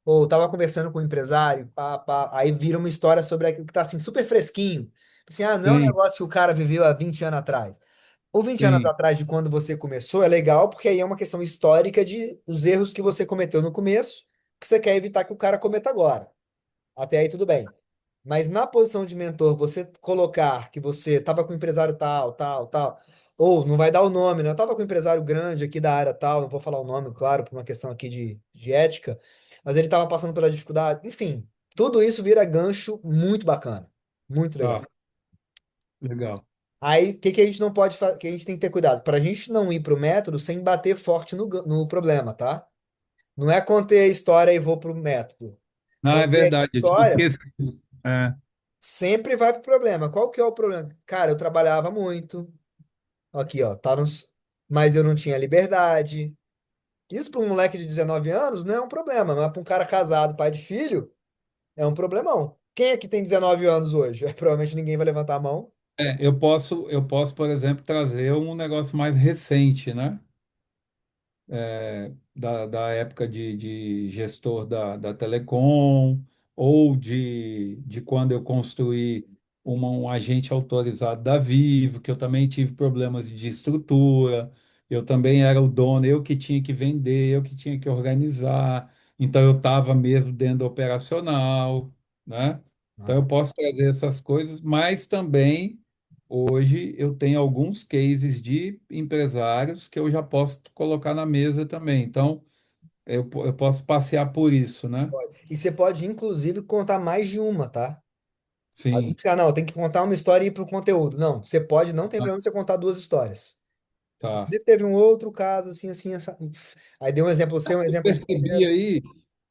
Speaker 1: ou tava conversando com um empresário, pá, pá, aí vira uma história sobre aquilo que tá assim, super fresquinho. Assim, ah, não é um
Speaker 2: Sim,
Speaker 1: negócio que o cara viveu há 20 anos atrás. Ou 20 anos
Speaker 2: sim,
Speaker 1: atrás de quando você começou, é legal, porque aí é uma questão histórica de os erros que você cometeu no começo, que você quer evitar que o cara cometa agora. Até aí tudo bem. Mas na posição de mentor, você colocar que você estava com um empresário tal, tal, tal, ou não vai dar o nome, né? Eu estava com um empresário grande aqui da área tal, não vou falar o nome, claro, por uma questão aqui de ética, mas ele estava passando pela dificuldade. Enfim, tudo isso vira gancho muito bacana. Muito legal.
Speaker 2: tá, legal.
Speaker 1: Aí, o que que a gente não pode fazer, que a gente tem que ter cuidado? Para a gente não ir para o método sem bater forte no problema, tá? Não é conter a história e vou para o método.
Speaker 2: Não, é
Speaker 1: Conter a
Speaker 2: verdade, eu tinha
Speaker 1: história
Speaker 2: esquecido. É,
Speaker 1: sempre vai pro problema. Qual que é o problema? Cara, eu trabalhava muito. Aqui, ó, tá nos. Mas eu não tinha liberdade. Isso para um moleque de 19 anos não é um problema, mas para um cara casado, pai de filho, é um problemão. Quem é que tem 19 anos hoje? Provavelmente ninguém vai levantar a mão.
Speaker 2: eu posso, por exemplo, trazer um negócio mais recente, né? Da época de gestor da Telecom, ou de quando eu construí. um agente autorizado da Vivo, que eu também tive problemas de estrutura, eu também era o dono, eu que tinha que vender, eu que tinha que organizar, então eu estava mesmo dentro do operacional, né? Então eu
Speaker 1: Ah,
Speaker 2: posso trazer essas coisas, mas também hoje eu tenho alguns cases de empresários que eu já posso colocar na mesa também. Então eu posso passear por isso, né?
Speaker 1: e você pode, inclusive, contar mais de uma, tá? Às vezes
Speaker 2: Sim,
Speaker 1: fica, não, tem que contar uma história e ir pro conteúdo. Não, você pode, não tem problema você contar duas histórias.
Speaker 2: tá.
Speaker 1: Inclusive, teve um outro caso, assim, assim, aí dei um exemplo seu, um
Speaker 2: Eu
Speaker 1: exemplo de
Speaker 2: percebi
Speaker 1: terceiro.
Speaker 2: aí,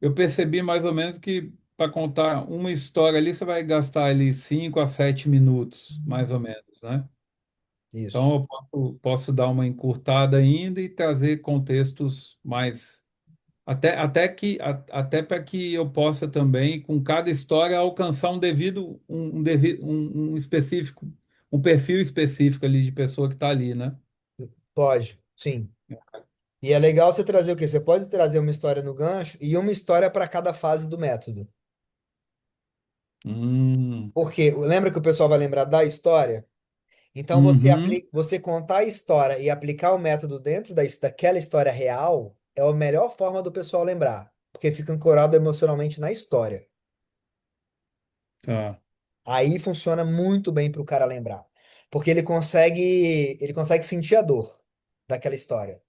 Speaker 2: eu percebi mais ou menos que para contar uma história ali, você vai gastar ali 5 a 7 minutos, mais ou menos, né?
Speaker 1: Isso.
Speaker 2: Então eu posso dar uma encurtada ainda e trazer contextos mais até para que eu possa também, com cada história, alcançar um específico, um perfil específico ali de pessoa que está ali, né?
Speaker 1: Pode, sim. E é legal você trazer o quê? Você pode trazer uma história no gancho e uma história para cada fase do método.
Speaker 2: Hum,
Speaker 1: Porque lembra que o pessoal vai lembrar da história? Então
Speaker 2: uhum,
Speaker 1: você contar a história e aplicar o método dentro daquela história real é a melhor forma do pessoal lembrar, porque fica ancorado emocionalmente na história.
Speaker 2: tá,
Speaker 1: Aí funciona muito bem para o cara lembrar, porque ele consegue sentir a dor daquela história.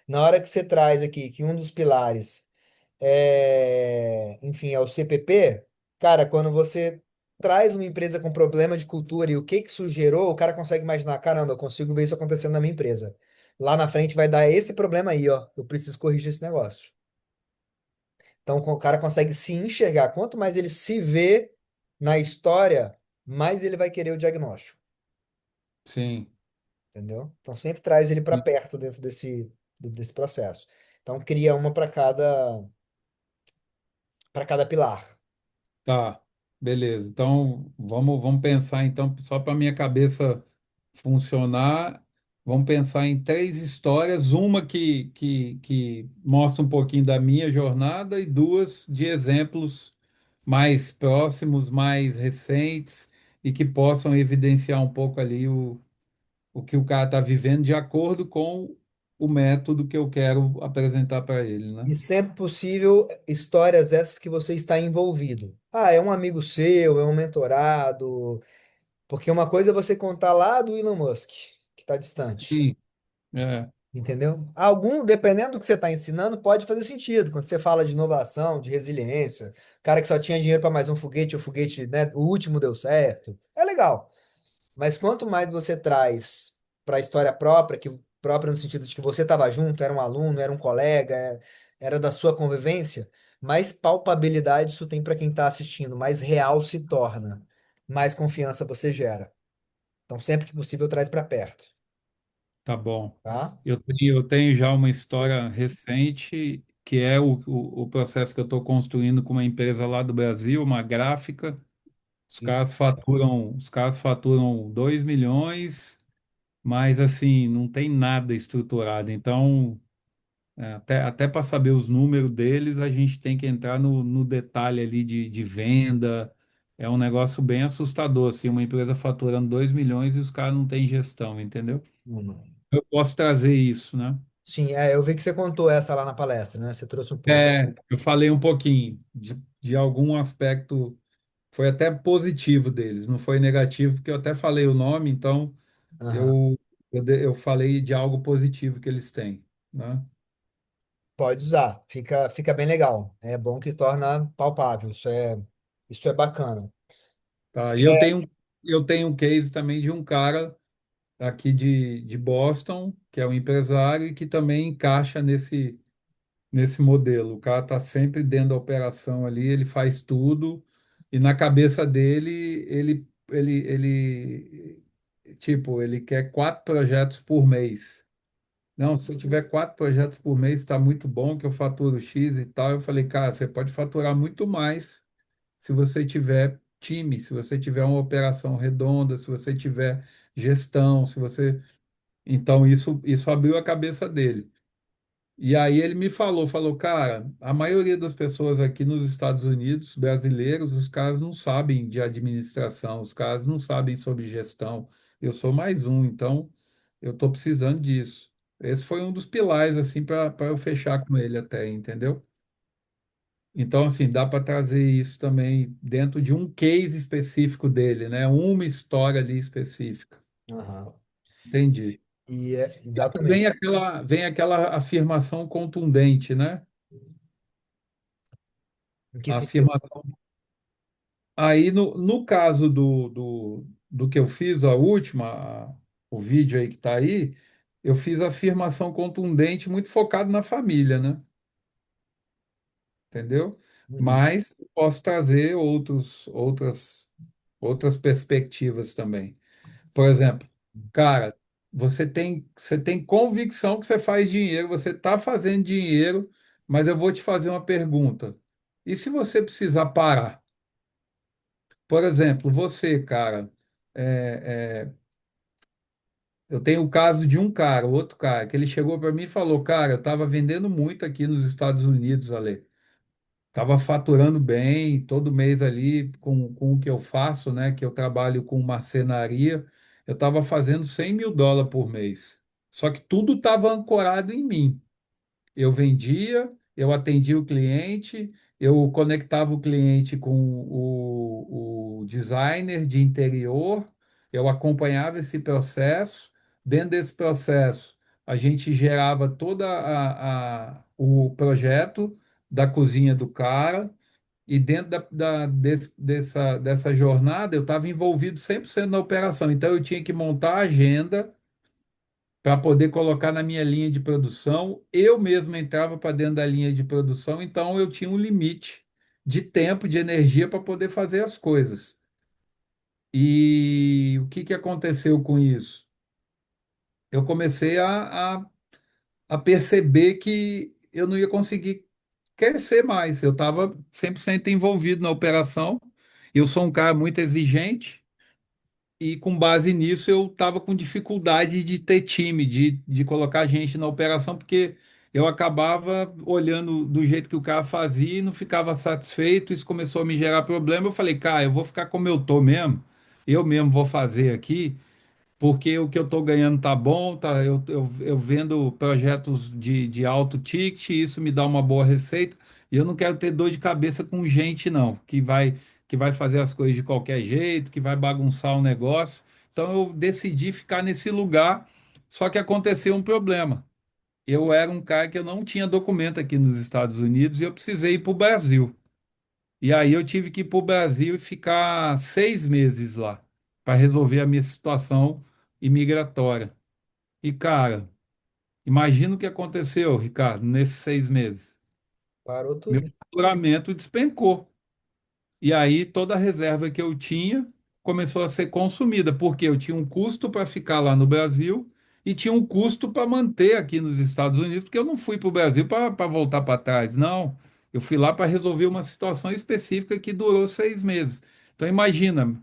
Speaker 1: Na hora que você traz aqui que um dos pilares enfim, é o CPP, cara, quando você traz uma empresa com problema de cultura e o que que isso gerou, o cara consegue imaginar, caramba, eu consigo ver isso acontecendo na minha empresa. Lá na frente vai dar esse problema aí, ó. Eu preciso corrigir esse negócio. Então o cara consegue se enxergar. Quanto mais ele se vê na história, mais ele vai querer o diagnóstico,
Speaker 2: sim.
Speaker 1: entendeu? Então sempre traz ele para perto dentro desse processo. Então cria uma para cada pilar.
Speaker 2: Tá, beleza. Então, vamos pensar, então, só para minha cabeça funcionar, vamos pensar em três histórias, uma que mostra um pouquinho da minha jornada e duas de exemplos mais próximos, mais recentes e que possam evidenciar um pouco ali o que o cara está vivendo de acordo com o método que eu quero apresentar para ele, né?
Speaker 1: E sempre possível, histórias essas que você está envolvido. Ah, é um amigo seu, é um mentorado. Porque uma coisa é você contar lá do Elon Musk, que está distante.
Speaker 2: Sim, é,
Speaker 1: Entendeu? Dependendo do que você está ensinando, pode fazer sentido. Quando você fala de inovação, de resiliência, cara que só tinha dinheiro para mais um foguete, o foguete, né, o último deu certo. É legal. Mas quanto mais você traz para a história própria, que própria no sentido de que você estava junto, era um aluno, era um colega, era da sua convivência, mais palpabilidade isso tem para quem está assistindo, mais real se torna, mais confiança você gera. Então, sempre que possível, traz para perto,
Speaker 2: tá bom.
Speaker 1: tá?
Speaker 2: Eu tenho já uma história recente, que é o processo que eu estou construindo com uma empresa lá do Brasil, uma gráfica. Os caras faturam 2 milhões, mas assim, não tem nada estruturado. Então, até para saber os números deles, a gente tem que entrar no detalhe ali de venda. É um negócio bem assustador, assim, uma empresa faturando 2 milhões e os caras não têm gestão, entendeu? Eu posso trazer isso, né?
Speaker 1: Sim, eu vi que você contou essa lá na palestra, né? Você trouxe um pouco.
Speaker 2: Eu falei um pouquinho de algum aspecto, foi até positivo deles, não foi negativo, porque eu até falei o nome, então
Speaker 1: Aham.
Speaker 2: eu falei de algo positivo que eles têm, né?
Speaker 1: Pode usar, fica bem legal. É bom que torna palpável, isso é bacana.
Speaker 2: Tá, e eu tenho um case também de um cara aqui de Boston, que é um empresário e que também encaixa nesse modelo. O cara está sempre dentro da operação ali, ele faz tudo, e na cabeça dele, tipo, ele quer 4 projetos por mês. Não, se eu tiver 4 projetos por mês, está muito bom, que eu faturo X e tal. Eu falei, cara, você pode faturar muito mais se você tiver time, se você tiver uma operação redonda, se você tiver gestão, se você. Então, isso abriu a cabeça dele. E aí ele me falou, cara, a maioria das pessoas aqui nos Estados Unidos, brasileiros, os caras não sabem de administração, os caras não sabem sobre gestão. Eu sou mais um, então eu estou precisando disso. Esse foi um dos pilares, assim, para eu fechar com ele até, entendeu? Então, assim, dá para trazer isso também dentro de um case específico dele, né? Uma história ali específica.
Speaker 1: Aham.
Speaker 2: Entendi.
Speaker 1: E é,
Speaker 2: Vem
Speaker 1: exatamente.
Speaker 2: aquela afirmação contundente, né?
Speaker 1: Em que
Speaker 2: A
Speaker 1: sentido?
Speaker 2: afirmação. Aí, no caso do que eu fiz, a última, o vídeo aí que está aí, eu fiz a afirmação contundente, muito focado na família, né? Entendeu?
Speaker 1: Uhum.
Speaker 2: Mas posso trazer outras perspectivas também. Por exemplo, cara, você tem convicção que você faz dinheiro, você está fazendo dinheiro, mas eu vou te fazer uma pergunta. E se você precisar parar? Por exemplo, você, cara, eu tenho o caso de um cara, outro cara, que ele chegou para mim e falou, cara, eu estava vendendo muito aqui nos Estados Unidos, Ale. Estava faturando bem, todo mês ali com o que eu faço, né? Que eu trabalho com marcenaria, eu estava fazendo US$ 100.000 por mês. Só que tudo estava ancorado em mim. Eu vendia, eu atendia o cliente, eu conectava o cliente com o designer de interior, eu acompanhava esse processo. Dentro desse processo, a gente gerava toda o projeto da cozinha do cara, e dentro dessa jornada eu estava envolvido 100% na operação. Então eu tinha que montar a agenda para poder colocar na minha linha de produção. Eu mesmo entrava para dentro da linha de produção, então eu tinha um limite de tempo, de energia para poder fazer as coisas. E o que que aconteceu com isso? Eu comecei a perceber que eu não ia conseguir crescer mais. Eu estava 100% envolvido na operação. Eu sou um cara muito exigente. E com base nisso, eu estava com dificuldade de ter time, de colocar gente na operação, porque eu acabava olhando do jeito que o cara fazia e não ficava satisfeito. Isso começou a me gerar problema. Eu falei, cara, eu vou ficar como eu tô mesmo, eu mesmo vou fazer aqui porque o que eu estou ganhando tá bom, tá, eu vendo projetos de alto ticket, isso me dá uma boa receita, e eu não quero ter dor de cabeça com gente, não, que vai fazer as coisas de qualquer jeito, que vai bagunçar o negócio. Então eu decidi ficar nesse lugar, só que aconteceu um problema. Eu era um cara que eu não tinha documento aqui nos Estados Unidos e eu precisei ir para o Brasil. E aí eu tive que ir para o Brasil e ficar 6 meses lá para resolver a minha situação imigratória. E, cara, imagina o que aconteceu, Ricardo, nesses 6 meses.
Speaker 1: Parou
Speaker 2: Meu
Speaker 1: tudo.
Speaker 2: faturamento despencou. E aí toda a reserva que eu tinha começou a ser consumida, porque eu tinha um custo para ficar lá no Brasil e tinha um custo para manter aqui nos Estados Unidos, porque eu não fui para o Brasil para voltar para trás, não. Eu fui lá para resolver uma situação específica que durou 6 meses. Então imagina,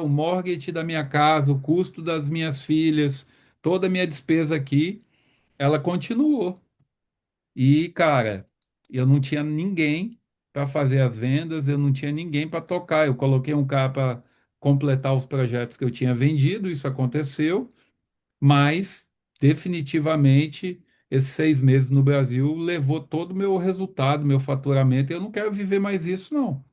Speaker 2: o mortgage da minha casa, o custo das minhas filhas, toda a minha despesa aqui, ela continuou. E, cara, eu não tinha ninguém para fazer as vendas, eu não tinha ninguém para tocar. Eu coloquei um cara para completar os projetos que eu tinha vendido, isso aconteceu, mas definitivamente esses 6 meses no Brasil levou todo o meu resultado, meu faturamento, e eu não quero viver mais isso, não.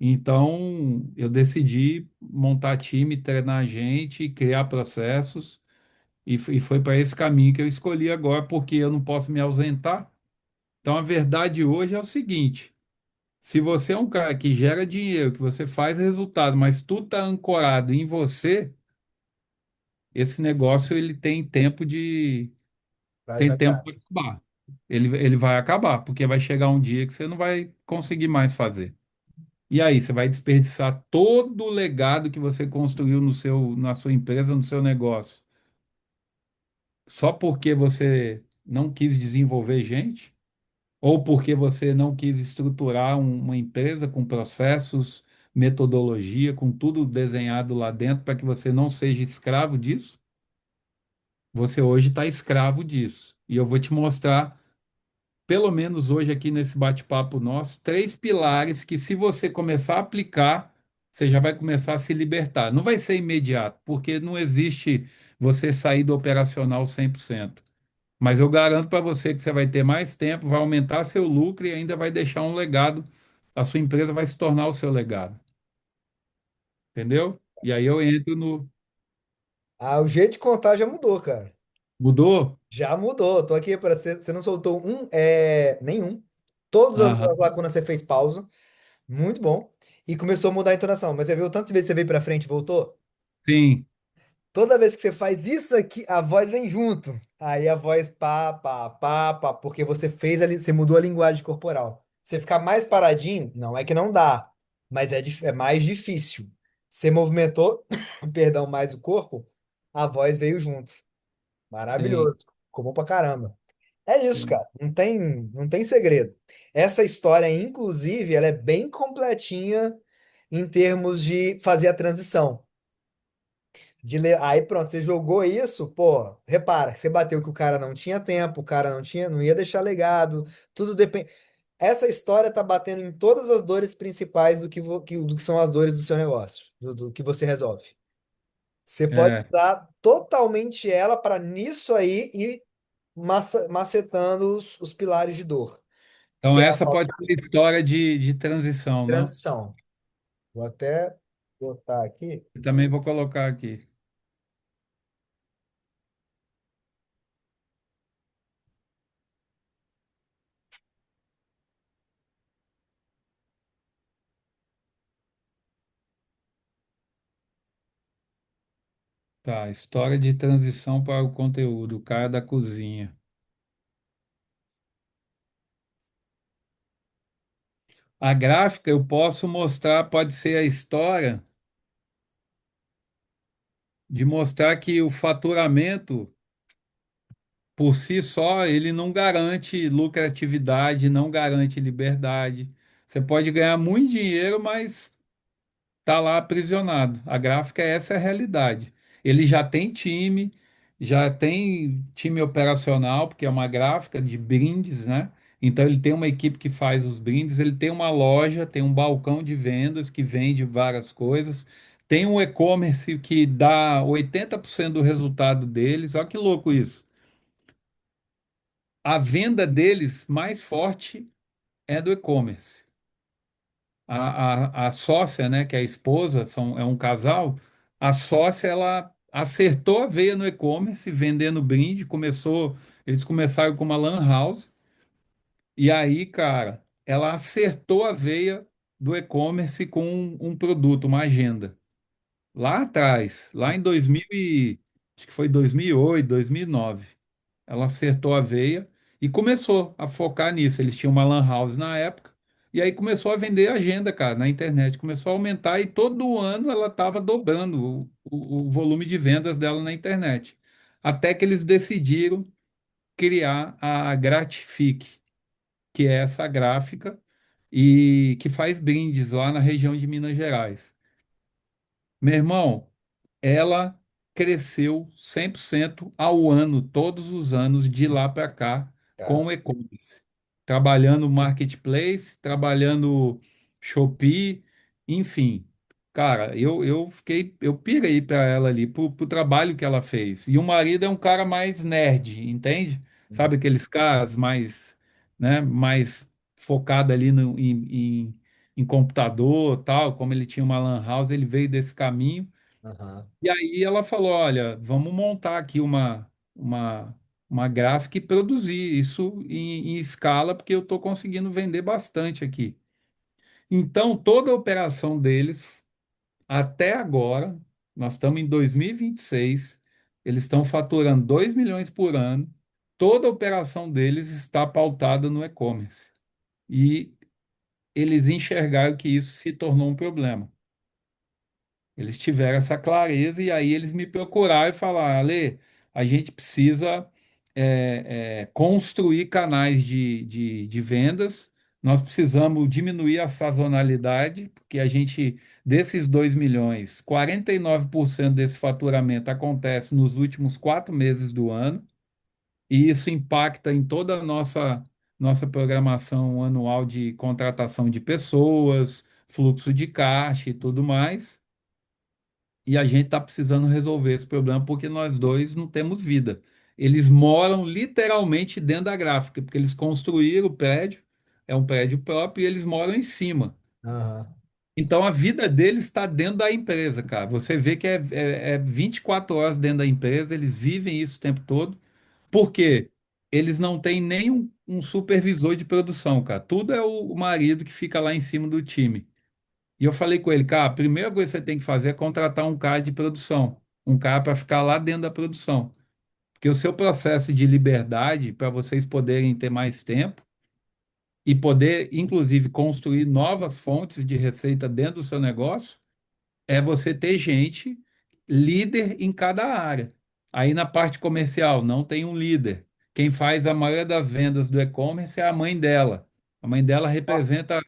Speaker 2: Então, eu decidi montar time, treinar gente, criar processos, e foi para esse caminho que eu escolhi agora, porque eu não posso me ausentar. Então, a verdade hoje é o seguinte: se você é um cara que gera dinheiro, que você faz resultado, mas tudo está ancorado em você, esse negócio ele
Speaker 1: Vai,
Speaker 2: tem
Speaker 1: vai
Speaker 2: tempo
Speaker 1: dar.
Speaker 2: para acabar. Ele vai acabar, porque vai chegar um dia que você não vai conseguir mais fazer. E aí, você vai desperdiçar todo o legado que você construiu na sua empresa, no seu negócio, só porque você não quis desenvolver gente? Ou porque você não quis estruturar uma empresa com processos, metodologia, com tudo desenhado lá dentro para que você não seja escravo disso? Você hoje está escravo disso. E eu vou te mostrar, pelo menos hoje aqui nesse bate-papo nosso, três pilares que, se você começar a aplicar, você já vai começar a se libertar. Não vai ser imediato, porque não existe você sair do operacional 100%. Mas eu garanto para você que você vai ter mais tempo, vai aumentar seu lucro e ainda vai deixar um legado. A sua empresa vai se tornar o seu legado, entendeu? E aí eu entro no.
Speaker 1: Ah, o jeito de contar já mudou, cara.
Speaker 2: Mudou?
Speaker 1: Já mudou. Tô aqui para você. Você não soltou nenhum. Todas as
Speaker 2: Aham.
Speaker 1: lacunas você fez pausa. Muito bom. E começou a mudar a entonação. Mas você viu tantas vezes que você veio pra frente e voltou?
Speaker 2: Sim,
Speaker 1: Toda vez que você faz isso aqui, a voz vem junto. Aí a voz pá, pá, pá, pá, porque você fez ali, você mudou a linguagem corporal. Você ficar mais paradinho, não é que não dá, mas é mais difícil. Você movimentou, perdão, mais o corpo, a voz veio junto.
Speaker 2: sim,
Speaker 1: Maravilhoso. Ficou bom pra caramba. É isso,
Speaker 2: sim.
Speaker 1: cara. Não tem segredo. Essa história, inclusive, ela é bem completinha em termos de fazer a transição. Aí pronto, você jogou isso, pô, repara, você bateu que o cara não tinha tempo, o cara não ia deixar legado, tudo depende. Essa história tá batendo em todas as dores principais do que são as dores do seu negócio, do que você resolve. Você pode
Speaker 2: É.
Speaker 1: usar totalmente ela para nisso aí ir macetando os pilares de dor,
Speaker 2: Então,
Speaker 1: que é a
Speaker 2: essa
Speaker 1: falta
Speaker 2: pode ser a história de transição,
Speaker 1: de
Speaker 2: não?
Speaker 1: transição. Vou até botar aqui.
Speaker 2: Eu também vou colocar aqui. Tá, história de transição para o conteúdo, o cara da cozinha. A gráfica eu posso mostrar, pode ser a história de mostrar que o faturamento por si só, ele não garante lucratividade, não garante liberdade. Você pode ganhar muito dinheiro, mas tá lá aprisionado. A gráfica, essa é a realidade. Ele já tem time operacional, porque é uma gráfica de brindes, né? Então ele tem uma equipe que faz os brindes, ele tem uma loja, tem um balcão de vendas que vende várias coisas, tem um e-commerce que dá 80% do resultado deles. Olha que louco isso. A venda deles mais forte é do e-commerce. A sócia, né, que é a esposa, é um casal, a sócia, ela acertou a veia no e-commerce, vendendo brinde, eles começaram com uma lan house, e aí, cara, ela acertou a veia do e-commerce com um produto, uma agenda. Lá atrás, lá em 2000 acho que foi 2008, 2009. Ela acertou a veia e começou a focar nisso. Eles tinham uma lan house na época, e aí começou a vender agenda, cara, na internet. Começou a aumentar e todo ano ela estava dobrando o volume de vendas dela na internet. Até que eles decidiram criar a Gratifique, que é essa gráfica e que faz brindes lá na região de Minas Gerais. Meu irmão, ela cresceu 100% ao ano, todos os anos, de lá para cá, com o e-commerce. Trabalhando marketplace, trabalhando Shopee, enfim. Cara, eu pirei para ela ali, pro trabalho que ela fez. E o marido é um cara mais nerd, entende? Sabe aqueles caras mais, né, mais focado ali em computador, tal, como ele tinha uma lan house, ele veio desse caminho.
Speaker 1: Aham.
Speaker 2: E aí ela falou: olha, vamos montar aqui uma gráfica e produzir isso em escala, porque eu estou conseguindo vender bastante aqui. Então, toda a operação deles, até agora, nós estamos em 2026, eles estão faturando 2 milhões por ano, toda a operação deles está pautada no e-commerce. E eles enxergaram que isso se tornou um problema. Eles tiveram essa clareza e aí eles me procuraram e falaram: Ale, a gente precisa construir canais de vendas, nós precisamos diminuir a sazonalidade, porque desses 2 milhões, 49% desse faturamento acontece nos últimos 4 meses do ano, e isso impacta em toda a nossa programação anual de contratação de pessoas, fluxo de caixa e tudo mais. E a gente está precisando resolver esse problema porque nós dois não temos vida. Eles moram literalmente dentro da gráfica, porque eles construíram o prédio, é um prédio próprio, e eles moram em cima.
Speaker 1: Aham,
Speaker 2: Então a vida deles está dentro da empresa, cara. Você vê que é 24 horas dentro da empresa, eles vivem isso o tempo todo. Por quê? Eles não têm nem um supervisor de produção, cara. Tudo é o marido que fica lá em cima do time. E eu falei com ele, cara, a primeira coisa que você tem que fazer é contratar um cara de produção, um cara para ficar lá dentro da produção. Porque o seu processo de liberdade, para vocês poderem ter mais tempo e poder, inclusive, construir novas fontes de receita dentro do seu negócio, é você ter gente líder em cada área. Aí na parte comercial, não tem um líder. Quem faz a maioria das vendas do e-commerce é a mãe dela. A mãe dela representa,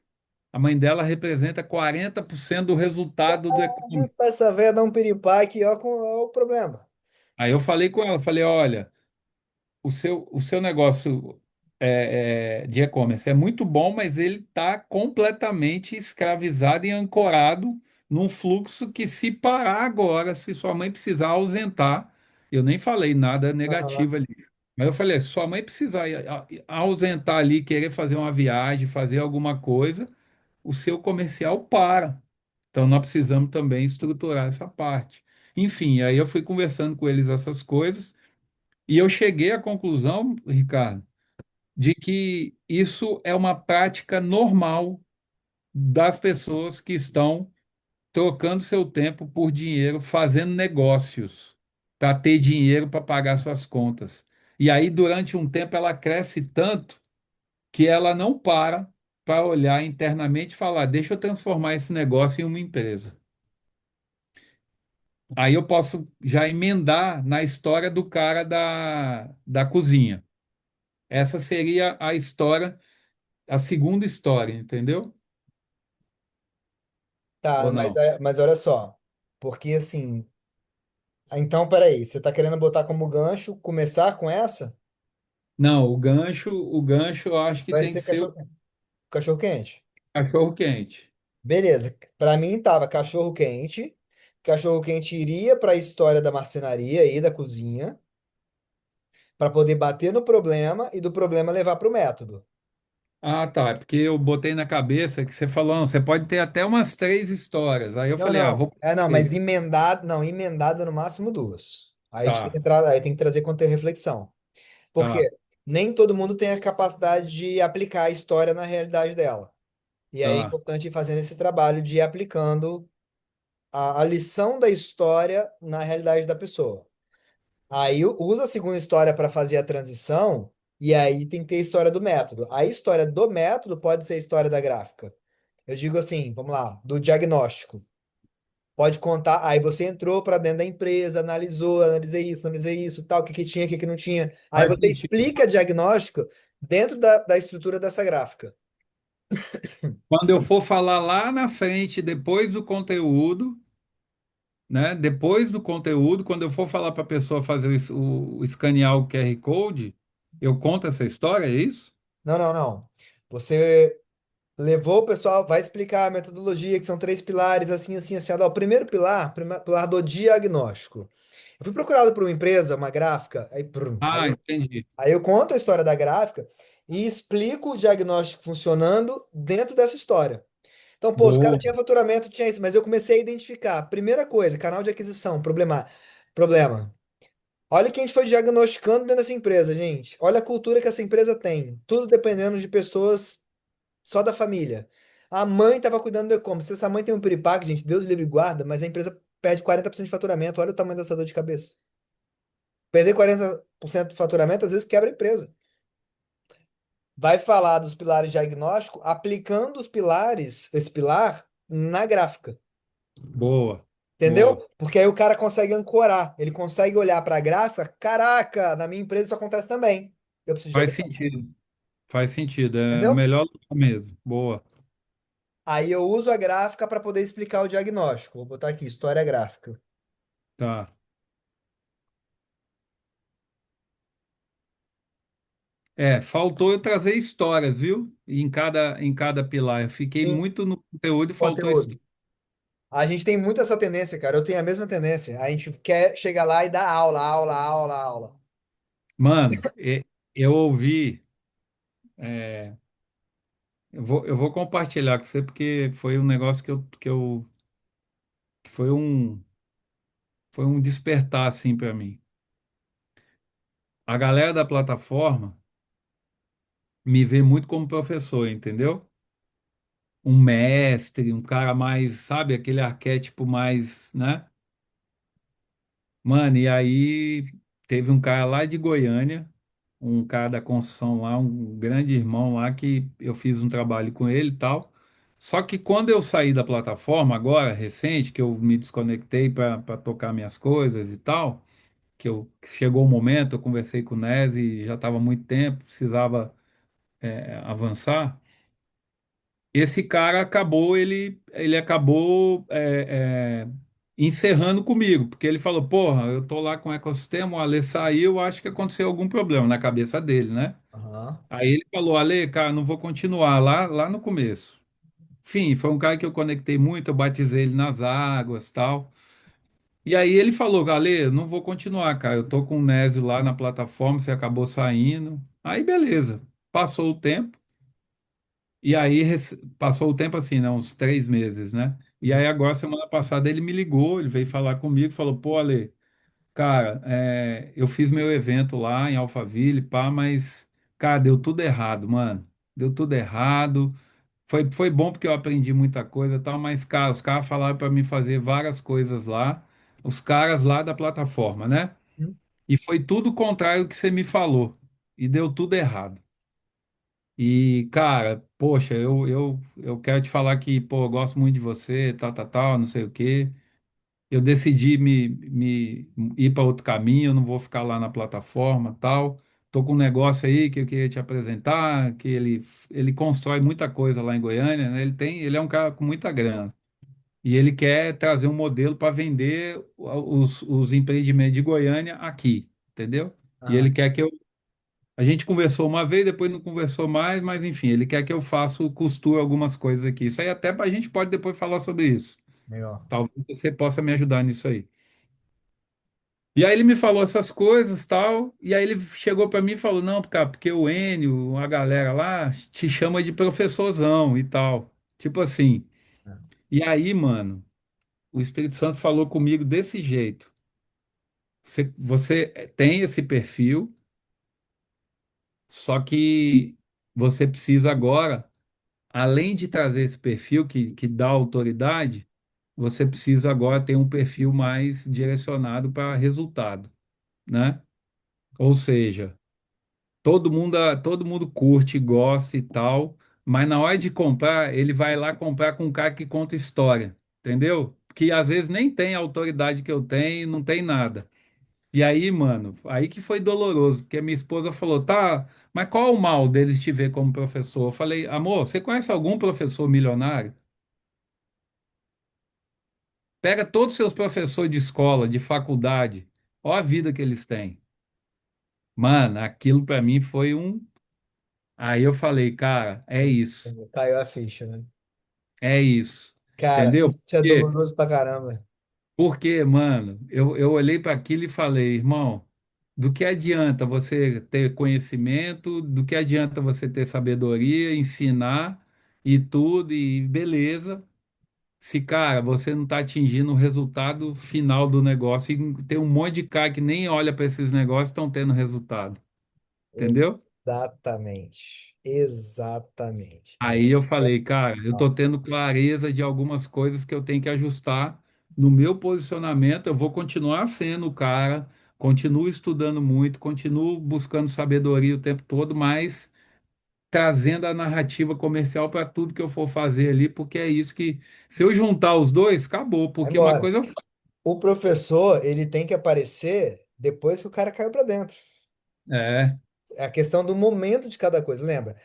Speaker 2: a mãe dela representa 40% do resultado do e-commerce.
Speaker 1: essa véia dá um piripaque, ó o problema.
Speaker 2: Aí eu falei com ela, falei, olha, o seu negócio de e-commerce é muito bom, mas ele está completamente escravizado e ancorado num fluxo que, se parar agora, se sua mãe precisar ausentar, eu nem falei nada
Speaker 1: Aham.
Speaker 2: negativo ali, mas eu falei, se sua mãe precisar ausentar ali, querer fazer uma viagem, fazer alguma coisa, o seu comercial para. Então, nós precisamos também estruturar essa parte. Enfim, aí eu fui conversando com eles essas coisas. E eu cheguei à conclusão, Ricardo, de que isso é uma prática normal das pessoas que estão trocando seu tempo por dinheiro, fazendo negócios, para ter dinheiro para pagar suas contas. E aí, durante um tempo, ela cresce tanto que ela não para olhar internamente e falar: deixa eu transformar esse negócio em uma empresa. Aí eu posso já emendar na história do cara da cozinha. Essa seria a história, a segunda história, entendeu?
Speaker 1: Tá,
Speaker 2: Ou
Speaker 1: mas,
Speaker 2: não?
Speaker 1: mas olha só. Porque assim. Então, peraí, você tá querendo botar como gancho, começar com essa?
Speaker 2: Não, o gancho eu acho que
Speaker 1: Vai
Speaker 2: tem que
Speaker 1: ser
Speaker 2: ser o
Speaker 1: cachorro quente.
Speaker 2: cachorro quente.
Speaker 1: Beleza. Pra mim tava cachorro quente. Cachorro quente iria pra história da marcenaria e da cozinha, pra poder bater no problema e do problema levar pro método.
Speaker 2: Ah, tá. É porque eu botei na cabeça que você falou, não, você pode ter até umas três histórias. Aí eu
Speaker 1: Não,
Speaker 2: falei, ah,
Speaker 1: não.
Speaker 2: vou.
Speaker 1: É, não, mas emendado, não, emendado no máximo duas. Aí a gente tem que
Speaker 2: Tá,
Speaker 1: entrar, aí tem que trazer reflexão. Porque
Speaker 2: tá,
Speaker 1: nem todo mundo tem a capacidade de aplicar a história na realidade dela. E aí é
Speaker 2: tá.
Speaker 1: importante ir fazendo esse trabalho de ir aplicando a lição da história na realidade da pessoa. Aí usa a segunda história para fazer a transição, e aí tem que ter a história do método. A história do método pode ser a história da gráfica. Eu digo assim, vamos lá, do diagnóstico. Pode contar, aí você entrou para dentro da empresa, analisei isso, tal, o que tinha, o que não tinha. Aí
Speaker 2: Faz
Speaker 1: você
Speaker 2: sentido.
Speaker 1: explica diagnóstico dentro da estrutura dessa gráfica.
Speaker 2: Quando eu for falar lá na frente, depois do conteúdo, né? Depois do conteúdo, quando eu for falar para a pessoa fazer o escanear o QR Code, eu conto essa história, é isso?
Speaker 1: Não, não, não. Você levou o pessoal, vai explicar a metodologia, que são três pilares, assim, assim, assim. Ó, o primeiro pilar, pilar do diagnóstico. Eu fui procurado por uma empresa, uma gráfica, aí,
Speaker 2: Ah, entendi.
Speaker 1: aí eu conto a história da gráfica e explico o diagnóstico funcionando dentro dessa história. Então, pô, os caras
Speaker 2: Boa.
Speaker 1: tinham faturamento, tinha isso, mas eu comecei a identificar. Primeira coisa, canal de aquisição, problema. Olha quem a gente foi diagnosticando dentro dessa empresa, gente. Olha a cultura que essa empresa tem. Tudo dependendo de pessoas só da família. A mãe estava cuidando do e-commerce. Se essa mãe tem um piripaque, gente, Deus livre e guarda, mas a empresa perde 40% de faturamento. Olha o tamanho dessa dor de cabeça. Perder 40% de faturamento, às vezes quebra a empresa. Vai falar dos pilares diagnóstico aplicando os pilares, esse pilar, na gráfica.
Speaker 2: Boa,
Speaker 1: Entendeu?
Speaker 2: boa.
Speaker 1: Porque aí o cara consegue ancorar. Ele consegue olhar para a gráfica. Caraca, na minha empresa isso acontece também. Eu preciso de
Speaker 2: Faz
Speaker 1: adequar.
Speaker 2: sentido. Faz sentido. É o
Speaker 1: Entendeu?
Speaker 2: melhor lugar mesmo. Boa.
Speaker 1: Aí eu uso a gráfica para poder explicar o diagnóstico. Vou botar aqui, história gráfica.
Speaker 2: Tá. Faltou eu trazer histórias, viu? Em cada pilar. Eu fiquei
Speaker 1: Sim,
Speaker 2: muito no conteúdo e faltou
Speaker 1: conteúdo.
Speaker 2: história.
Speaker 1: A gente tem muito essa tendência, cara. Eu tenho a mesma tendência. A gente quer chegar lá e dar aula, aula, aula, aula.
Speaker 2: Mano, eu ouvi. é, eu vou compartilhar com você porque foi um negócio que foi um despertar assim para mim. A galera da plataforma me vê muito como professor, entendeu? Um mestre, um cara mais, sabe, aquele arquétipo mais, né? Mano, e aí teve um cara lá de Goiânia, um cara da construção lá, um grande irmão lá que eu fiz um trabalho com ele e tal. Só que quando eu saí da plataforma, agora, recente, que eu me desconectei para tocar minhas coisas e tal, que chegou o momento, eu conversei com o Nese, já estava muito tempo, precisava avançar. Esse cara acabou, ele acabou encerrando comigo, porque ele falou, porra, eu tô lá com o ecossistema, o Ale saiu, acho que aconteceu algum problema na cabeça dele, né?
Speaker 1: Aham.
Speaker 2: Aí ele falou, Ale, cara, não vou continuar lá no começo. Enfim, foi um cara que eu conectei muito, eu batizei ele nas águas, tal. E aí ele falou, Ale, não vou continuar, cara, eu tô com o Nésio lá na plataforma, você acabou saindo. Aí beleza, passou o tempo. E aí passou o tempo assim, né? Uns 3 meses, né? E aí agora, semana passada, ele me ligou, ele veio falar comigo, falou, pô, Ale, cara, eu fiz meu evento lá em Alphaville, pá, mas, cara, deu tudo errado, mano. Deu tudo errado. Foi bom porque eu aprendi muita coisa e tal, mas, cara, os caras falaram para mim fazer várias coisas lá, os caras lá da plataforma, né?
Speaker 1: Uhum.
Speaker 2: E foi tudo o contrário que você me falou. E deu tudo errado. E, cara, poxa, eu quero te falar que, pô, eu gosto muito de você, tal, tal, tal, não sei o quê. Eu decidi me ir para outro caminho, eu não vou ficar lá na plataforma, tal. Tô com um negócio aí que eu queria te apresentar, que ele constrói muita coisa lá em Goiânia, né? Ele é um cara com muita grana. E ele quer trazer um modelo para vender os empreendimentos de Goiânia aqui, entendeu? E
Speaker 1: Ah,
Speaker 2: ele quer que eu a gente conversou uma vez, depois não conversou mais, mas enfim, ele quer que eu faça, costure algumas coisas aqui. Isso aí até a gente pode depois falar sobre isso.
Speaker 1: legal.
Speaker 2: Talvez você possa me ajudar nisso aí. E aí ele me falou essas coisas, tal, e aí ele chegou para mim e falou: "Não, cara, porque o Enio, a galera lá te chama de professorzão e tal". Tipo assim. E aí, mano, o Espírito Santo falou comigo desse jeito. Você tem esse perfil, só que você precisa agora, além de trazer esse perfil que dá autoridade, você precisa agora ter um perfil mais direcionado para resultado, né? Ou seja, todo mundo curte, gosta e tal, mas na hora de comprar, ele vai lá comprar com um cara que conta história, entendeu? Que às vezes nem tem a autoridade que eu tenho, não tem nada. E aí, mano, aí que foi doloroso, porque minha esposa falou, tá, mas qual é o mal deles te ver como professor? Eu falei, amor, você conhece algum professor milionário? Pega todos os seus professores de escola, de faculdade, ó a vida que eles têm. Mano, aquilo pra mim foi um. Aí eu falei, cara, é isso,
Speaker 1: Caiu a ficha, né?
Speaker 2: é isso.
Speaker 1: Cara,
Speaker 2: Entendeu?
Speaker 1: isso é doloroso pra caramba.
Speaker 2: Porque, mano, eu olhei para aquilo e falei, irmão, do que adianta você ter conhecimento, do que adianta você ter sabedoria, ensinar e tudo, e beleza, se, cara, você não está atingindo o resultado final do negócio e tem um monte de cara que nem olha para esses negócios e estão tendo resultado, entendeu?
Speaker 1: Exatamente. Exatamente.
Speaker 2: Aí eu falei, cara, eu estou tendo clareza de algumas coisas que eu tenho que ajustar no meu posicionamento. Eu vou continuar sendo o cara, continuo estudando muito, continuo buscando sabedoria o tempo todo, mas trazendo a narrativa comercial para tudo que eu for fazer ali, porque é isso que, se eu juntar os dois, acabou,
Speaker 1: Vai
Speaker 2: porque uma
Speaker 1: embora.
Speaker 2: coisa.
Speaker 1: O professor, ele tem que aparecer depois que o cara caiu pra dentro.
Speaker 2: É,
Speaker 1: É a questão do momento de cada coisa. Lembra?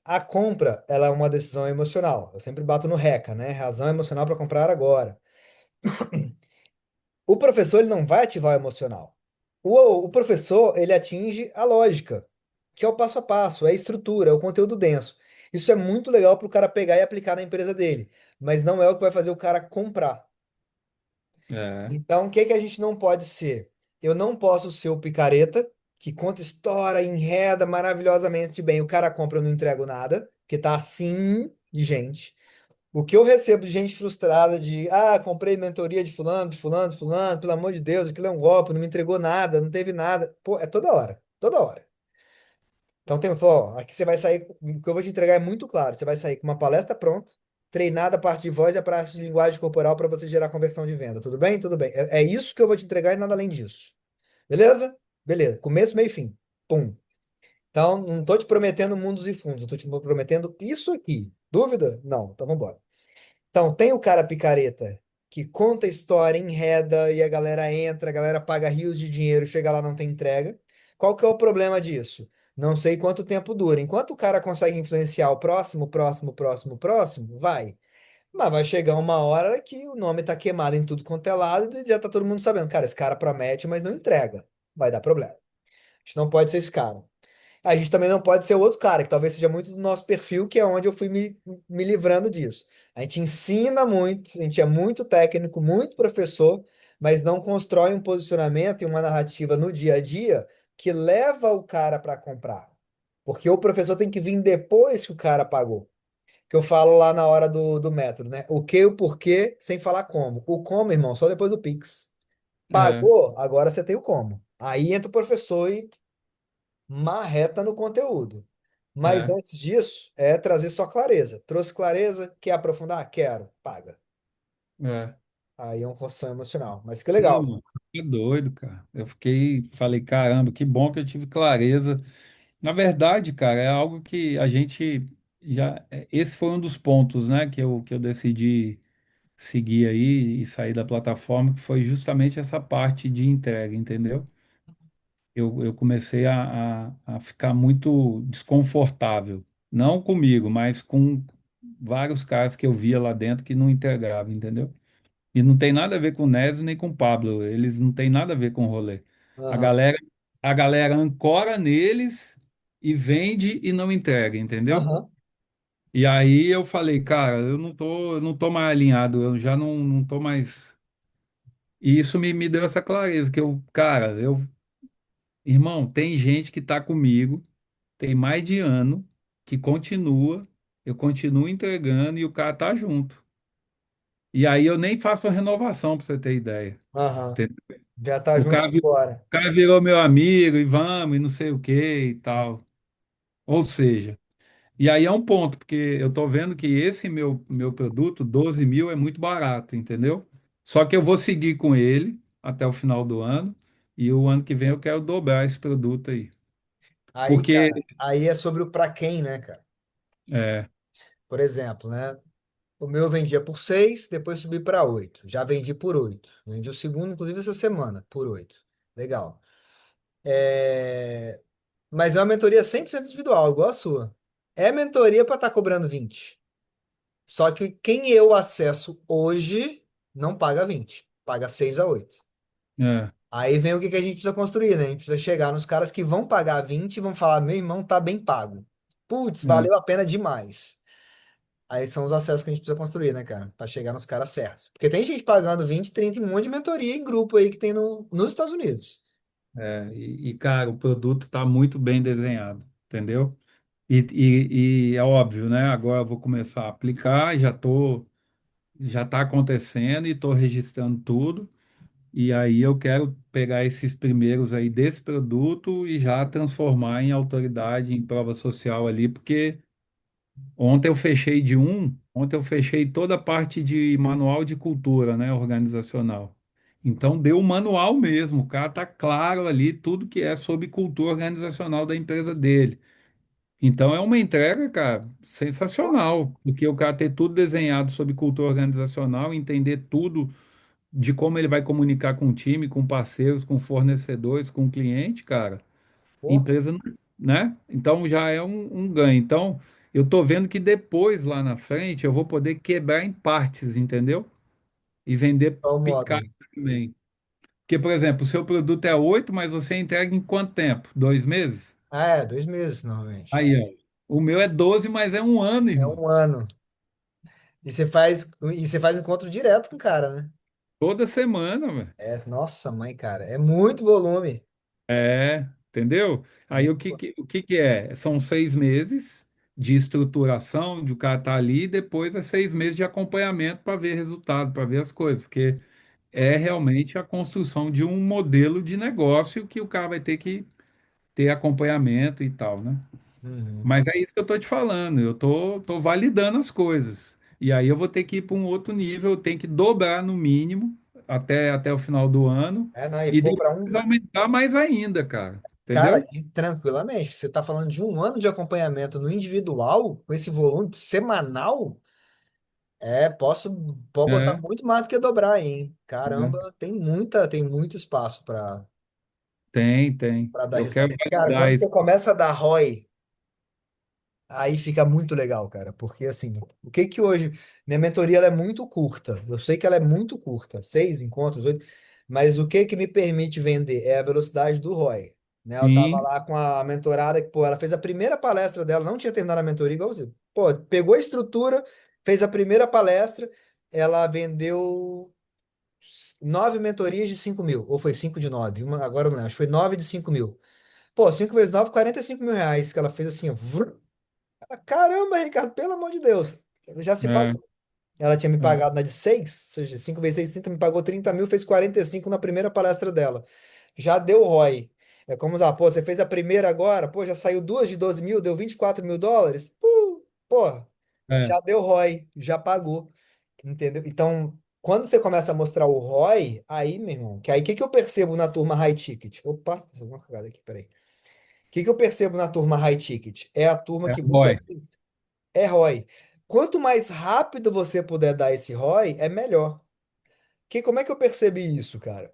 Speaker 1: A compra, ela é uma decisão emocional. Eu sempre bato no RECA, né? Razão emocional para comprar agora. O professor, ele não vai ativar o emocional. O professor, ele atinge a lógica, que é o passo a passo, é a estrutura, é o conteúdo denso. Isso é muito legal para o cara pegar e aplicar na empresa dele, mas não é o que vai fazer o cara comprar.
Speaker 2: É,
Speaker 1: Então, o que que a gente não pode ser? Eu não posso ser o picareta que conta história, enreda maravilhosamente bem. O cara compra, eu não entrego nada, porque tá assim de gente. O que eu recebo de gente frustrada comprei mentoria de fulano, de fulano, de fulano, pelo amor de Deus, aquilo é um golpe, não me entregou nada, não teve nada. Pô, é toda hora, toda hora. Então tem, falou, ó, aqui você vai sair, o que eu vou te entregar é muito claro, você vai sair com uma palestra pronta, treinada a parte de voz e a parte de linguagem corporal para você gerar conversão de venda. Tudo bem? Tudo bem. É isso que eu vou te entregar e nada além disso. Beleza? Beleza. Começo, meio e fim. Pum. Então, não tô te prometendo mundos e fundos, eu tô te prometendo isso aqui. Dúvida? Não. Então, vamos embora. Então, tem o cara picareta que conta história, enreda e a galera entra, a galera paga rios de dinheiro, chega lá não tem entrega. Qual que é o problema disso? Não sei quanto tempo dura. Enquanto o cara consegue influenciar o próximo, próximo, próximo, próximo, vai. Mas vai chegar uma hora que o nome tá queimado em tudo quanto é lado e já tá todo mundo sabendo. Cara, esse cara promete, mas não entrega. Vai dar problema. A gente não pode ser esse cara. A gente também não pode ser o outro cara, que talvez seja muito do nosso perfil, que é onde eu fui me livrando disso. A gente ensina muito, a gente é muito técnico, muito professor, mas não constrói um posicionamento e uma narrativa no dia a dia que leva o cara para comprar. Porque o professor tem que vir depois que o cara pagou. Que eu falo lá na hora do método, né? O que, o porquê, sem falar como. O como, irmão, só depois do Pix.
Speaker 2: é,
Speaker 1: Pagou, agora você tem o como. Aí entra o professor e marreta no conteúdo. Mas
Speaker 2: é,
Speaker 1: antes disso, é trazer só clareza. Trouxe clareza, quer aprofundar? Quero, paga.
Speaker 2: é.
Speaker 1: Aí é uma construção emocional. Mas que
Speaker 2: Não,
Speaker 1: legal.
Speaker 2: mano, é doido, cara. Falei, caramba, que bom que eu tive clareza. Na verdade, cara, é algo que a gente esse foi um dos pontos, né, que eu decidi seguir aí e sair da plataforma, que foi justamente essa parte de entrega, entendeu? Eu comecei a ficar muito desconfortável, não comigo, mas com vários caras que eu via lá dentro que não entregavam, entendeu? E não tem nada a ver com o Nézio nem com o Pablo, eles não têm nada a ver com o rolê. A
Speaker 1: Aham,
Speaker 2: galera, a galera ancora neles e vende e não entrega, entendeu?
Speaker 1: aham,
Speaker 2: E aí eu falei, cara, eu não tô mais alinhado, eu já não tô mais. E isso me deu essa clareza, que irmão, tem gente que tá comigo, tem mais de ano, que continua, eu continuo entregando e o cara tá junto. E aí eu nem faço a renovação, pra você ter ideia.
Speaker 1: aham.
Speaker 2: Entendeu?
Speaker 1: Já tá
Speaker 2: O
Speaker 1: junto
Speaker 2: cara,
Speaker 1: fora.
Speaker 2: o cara virou meu amigo e vamos, e não sei o que e tal. Ou seja, e aí é um ponto, porque eu tô vendo que esse meu produto, 12 mil, é muito barato, entendeu? Só que eu vou seguir com ele até o final do ano, e o ano que vem eu quero dobrar esse produto aí.
Speaker 1: Aí,
Speaker 2: Porque,
Speaker 1: cara, aí é sobre o pra quem, né, cara?
Speaker 2: é,
Speaker 1: Por exemplo, né? O meu eu vendia por 6, depois subi para 8. Já vendi por 8. Vendi o segundo, inclusive, essa semana, por 8. Legal. É... Mas é uma mentoria 100% individual, igual a sua. É mentoria para estar cobrando 20. Só que quem eu acesso hoje não paga 20, paga 6 a 8.
Speaker 2: é,
Speaker 1: Aí vem o que que a gente precisa construir, né? A gente precisa chegar nos caras que vão pagar 20 e vão falar: meu irmão, tá bem pago. Putz,
Speaker 2: é,
Speaker 1: valeu a pena demais. Aí são os acessos que a gente precisa construir, né, cara? Pra chegar nos caras certos. Porque tem gente pagando 20, 30 e um monte de mentoria em grupo aí que tem nos Estados Unidos.
Speaker 2: cara, o produto está muito bem desenhado, entendeu? E é óbvio, né? Agora eu vou começar a aplicar, já está acontecendo e estou registrando tudo. E aí eu quero pegar esses primeiros aí desse produto e já transformar em autoridade, em prova social ali, porque ontem eu fechei toda a parte de manual de cultura, né, organizacional. Então deu o manual mesmo, o cara tá claro ali tudo que é sobre cultura organizacional da empresa dele. Então é uma entrega, cara, sensacional, porque o cara ter tudo desenhado sobre cultura organizacional, entender tudo de como ele vai comunicar com o time, com parceiros, com fornecedores, com o cliente, cara,
Speaker 1: Pô,
Speaker 2: empresa, né? Então já é um ganho. Então eu tô vendo que depois, lá na frente, eu vou poder quebrar em partes, entendeu? E vender
Speaker 1: qual o
Speaker 2: picado
Speaker 1: módulo?
Speaker 2: também. Porque, por exemplo, o seu produto é 8, mas você entrega em quanto tempo? 2 meses?
Speaker 1: Ah, é, 2 meses, normalmente.
Speaker 2: Aí, ó. O meu é 12, mas é um ano,
Speaker 1: É
Speaker 2: irmão.
Speaker 1: um ano. E você faz encontro direto com o cara, né?
Speaker 2: Toda semana, velho.
Speaker 1: É, nossa, mãe, cara, é muito volume.
Speaker 2: É, entendeu? Aí
Speaker 1: Muito volume.
Speaker 2: o que que é? São 6 meses de estruturação, de o cara estar ali, e depois é 6 meses de acompanhamento para ver resultado, para ver as coisas, porque é realmente a construção de um modelo de negócio que o cara vai ter que ter acompanhamento e tal, né?
Speaker 1: Uhum.
Speaker 2: Mas é isso que eu tô te falando, tô validando as coisas. E aí eu vou ter que ir para um outro nível, eu tenho que dobrar no mínimo até o final do ano
Speaker 1: É, não, e
Speaker 2: e
Speaker 1: pô,
Speaker 2: depois aumentar mais ainda, cara.
Speaker 1: cara,
Speaker 2: Entendeu?
Speaker 1: e tranquilamente, você tá falando de um ano de acompanhamento no individual, com esse volume semanal, pode botar
Speaker 2: É,
Speaker 1: muito mais do que dobrar, hein?
Speaker 2: é.
Speaker 1: Caramba, tem muito espaço para
Speaker 2: Tem.
Speaker 1: para dar
Speaker 2: Eu quero
Speaker 1: resultado. Cara,
Speaker 2: validar
Speaker 1: quando
Speaker 2: isso.
Speaker 1: você começa a dar ROI, aí fica muito legal, cara, porque assim, o que que hoje, minha mentoria ela é muito curta, eu sei que ela é muito curta, 6 encontros, 8, mas o que que me permite vender é a velocidade do ROI, né? Eu tava
Speaker 2: Sim,
Speaker 1: lá com a mentorada que, pô, ela fez a primeira palestra dela, não tinha terminado a mentoria igual você, pô, pegou a estrutura, fez a primeira palestra, ela vendeu 9 mentorias de 5 mil, ou foi 5 de 9, agora eu não lembro, acho que foi 9 de 5 mil. Pô, 5 vezes 9, R$ 45 mil que ela fez assim, ó. Caramba, Ricardo, pelo amor de Deus. Já se
Speaker 2: é,
Speaker 1: pagou. Ela tinha me
Speaker 2: é,
Speaker 1: pagado na de 6, ou seja, 5 vezes 6, 30, me pagou 30 mil, fez 45 na primeira palestra dela. Já deu ROI. É como usar, pô, você fez a primeira agora, pô, já saiu duas de 12 mil, deu US$ 24 mil. Pô,
Speaker 2: é,
Speaker 1: já deu ROI, já pagou. Entendeu? Então, quando você começa a mostrar o ROI, aí, meu irmão, que aí o que que eu percebo na turma high ticket? Opa, fiz alguma cagada aqui, peraí. O que que eu percebo na turma high ticket? É a turma
Speaker 2: é
Speaker 1: que muitas
Speaker 2: ROI.
Speaker 1: vezes é ROI. Quanto mais rápido você puder dar esse ROI, é melhor. Como é que eu percebi isso, cara?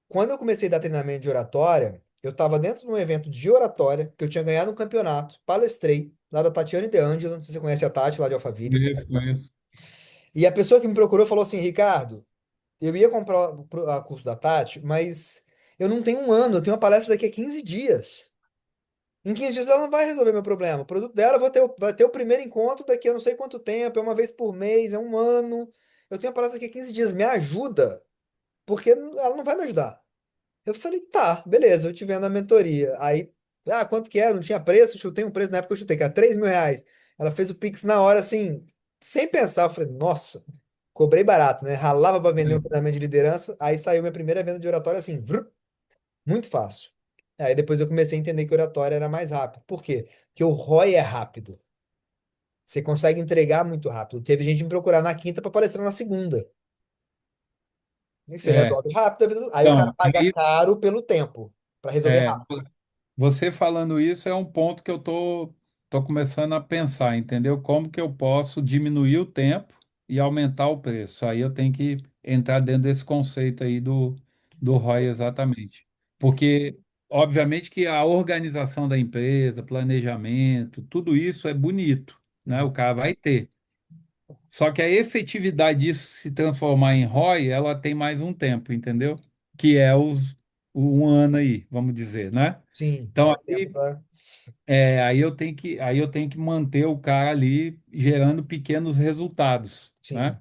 Speaker 1: Quando eu comecei a dar treinamento de oratória, eu estava dentro de um evento de oratória, que eu tinha ganhado um campeonato, palestrei, lá da Tatiane De Angela, não sei se você conhece a Tati, lá de Alphaville.
Speaker 2: Conheço.
Speaker 1: E a pessoa que me procurou falou assim, Ricardo, eu ia comprar o curso da Tati, mas eu não tenho um ano, eu tenho uma palestra daqui a 15 dias. Em 15 dias ela não vai resolver meu problema. O produto dela vai ter o primeiro encontro daqui a não sei quanto tempo, é uma vez por mês, é um ano. Eu tenho uma palestra daqui a 15 dias, me ajuda, porque ela não vai me ajudar. Eu falei, tá, beleza, eu te vendo a mentoria. Aí, quanto que é? Não tinha preço, chutei um preço na época que eu chutei, que era R$ 3 mil. Ela fez o Pix na hora, assim, sem pensar. Eu falei, nossa, cobrei barato, né? Ralava para vender um
Speaker 2: É,
Speaker 1: treinamento de liderança. Aí saiu minha primeira venda de oratória, assim, muito fácil. Aí depois eu comecei a entender que oratória era mais rápido. Por quê? Porque o ROI é rápido. Você consegue entregar muito rápido. Teve gente me procurar na quinta para palestrar na segunda. E você
Speaker 2: é.
Speaker 1: resolve rápido a vida aí o cara
Speaker 2: Então,
Speaker 1: paga caro pelo tempo para resolver
Speaker 2: é,
Speaker 1: rápido.
Speaker 2: você falando isso é um ponto que eu tô começando a pensar, entendeu? Como que eu posso diminuir o tempo e aumentar o preço? Aí eu tenho que entrar dentro desse conceito aí do ROI exatamente. Porque, obviamente, que a organização da empresa, planejamento, tudo isso é bonito, né? O cara vai ter. Só que a efetividade disso se transformar em ROI, ela tem mais um tempo, entendeu? Que é um ano aí, vamos dizer, né?
Speaker 1: Sim,
Speaker 2: Então,
Speaker 1: é tempo pra...
Speaker 2: aí eu tenho que manter o cara ali gerando pequenos resultados,
Speaker 1: Sim,
Speaker 2: né?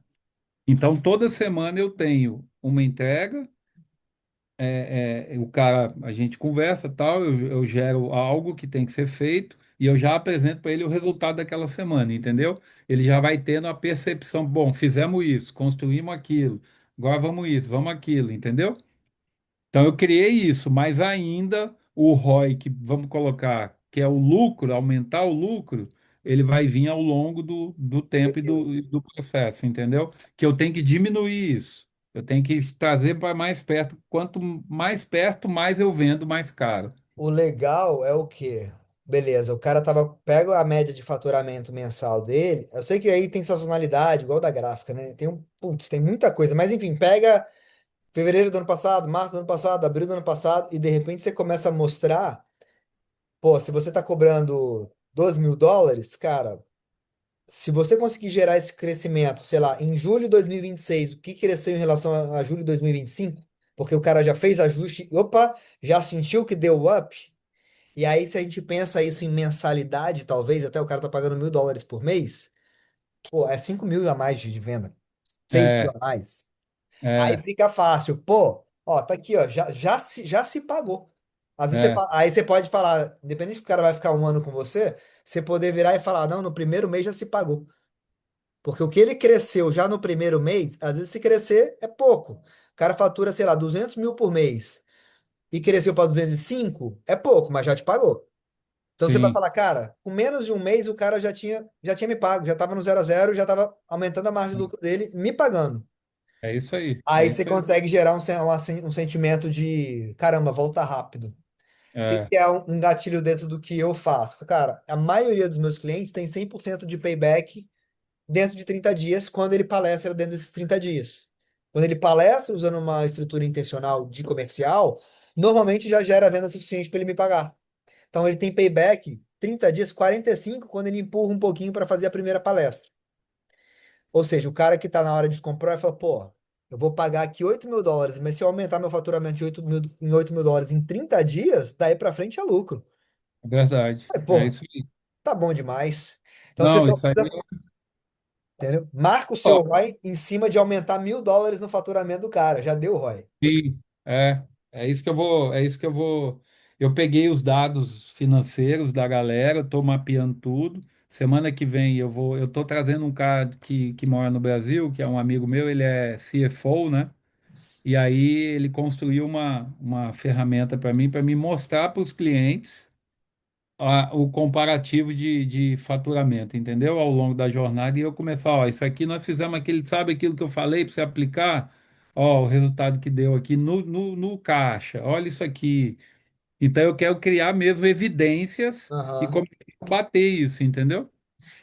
Speaker 2: Então, toda semana eu tenho uma entrega, o cara, a gente conversa, tal, eu gero algo que tem que ser feito e eu já apresento para ele o resultado daquela semana, entendeu? Ele já vai tendo a percepção, bom, fizemos isso, construímos aquilo, agora vamos isso, vamos aquilo, entendeu? Então eu criei isso, mas ainda o ROI, que vamos colocar, que é o lucro, aumentar o lucro, ele vai vir ao longo do tempo e do processo, entendeu? Que eu tenho que diminuir isso. Eu tenho que trazer para mais perto. Quanto mais perto, mais eu vendo mais caro.
Speaker 1: o legal é o quê? Beleza, o cara pega a média de faturamento mensal dele. Eu sei que aí tem sazonalidade, igual da gráfica, né? Tem muita coisa, mas enfim, pega fevereiro do ano passado, março do ano passado, abril do ano passado, e de repente você começa a mostrar, pô, se você tá cobrando US$ 12 mil, cara, se você conseguir gerar esse crescimento, sei lá, em julho de 2026, o que cresceu em relação a julho de 2025? Porque o cara já fez ajuste, opa, já sentiu que deu up. E aí, se a gente pensa isso em mensalidade, talvez, até o cara tá pagando US$ 1.000 por mês, pô, é 5.000 a mais de venda. 6.000
Speaker 2: É,
Speaker 1: a mais. Aí
Speaker 2: é,
Speaker 1: fica fácil. Pô, ó, tá aqui, ó, já se pagou. Às vezes
Speaker 2: é,
Speaker 1: aí você pode falar, independente que o cara vai ficar um ano com você, você poder virar e falar, não, no primeiro mês já se pagou. Porque o que ele cresceu já no primeiro mês, às vezes se crescer é pouco. O cara fatura, sei lá, 200.000 por mês e cresceu para 205 é pouco, mas já te pagou. Então você vai
Speaker 2: sim,
Speaker 1: falar, cara, com menos de um mês o cara já tinha me pago, já estava no 0 a 0, já estava aumentando a margem de lucro dele, me pagando.
Speaker 2: é isso aí,
Speaker 1: Aí
Speaker 2: é
Speaker 1: você
Speaker 2: isso aí.
Speaker 1: consegue gerar um sentimento de, caramba, volta rápido. O que
Speaker 2: É,
Speaker 1: que é um gatilho dentro do que eu faço? Cara, a maioria dos meus clientes tem 100% de payback dentro de 30 dias, quando ele palestra dentro desses 30 dias. Quando ele palestra usando uma estrutura intencional de comercial, normalmente já gera venda suficiente para ele me pagar. Então ele tem payback 30 dias, 45 quando ele empurra um pouquinho para fazer a primeira palestra. Ou seja, o cara que está na hora de comprar vai falar, pô, eu vou pagar aqui US$ 8.000, mas se eu aumentar meu faturamento de 8.000, em US$ 8.000 em 30 dias, daí para frente é lucro.
Speaker 2: é verdade,
Speaker 1: Aí,
Speaker 2: é
Speaker 1: pô,
Speaker 2: isso aí.
Speaker 1: tá bom demais. Então você
Speaker 2: Não,
Speaker 1: só
Speaker 2: isso aí,
Speaker 1: precisa, entendeu? Marca o seu
Speaker 2: ó,
Speaker 1: ROI em cima de aumentar US$ 1.000 no faturamento do cara. Já deu ROI.
Speaker 2: sim, é isso que eu vou, é isso que eu vou. Eu peguei os dados financeiros da galera, estou mapeando tudo. Semana que vem eu estou trazendo um cara que mora no Brasil, que é um amigo meu, ele é CFO, né? E aí ele construiu uma ferramenta para me mostrar para os clientes o comparativo de faturamento, entendeu? Ao longo da jornada, e eu começar, ó, isso aqui nós fizemos aquele, sabe aquilo que eu falei para você aplicar? Ó, o resultado que deu aqui no caixa, olha isso aqui. Então eu quero criar mesmo evidências e
Speaker 1: Aham.
Speaker 2: começar a bater isso, entendeu?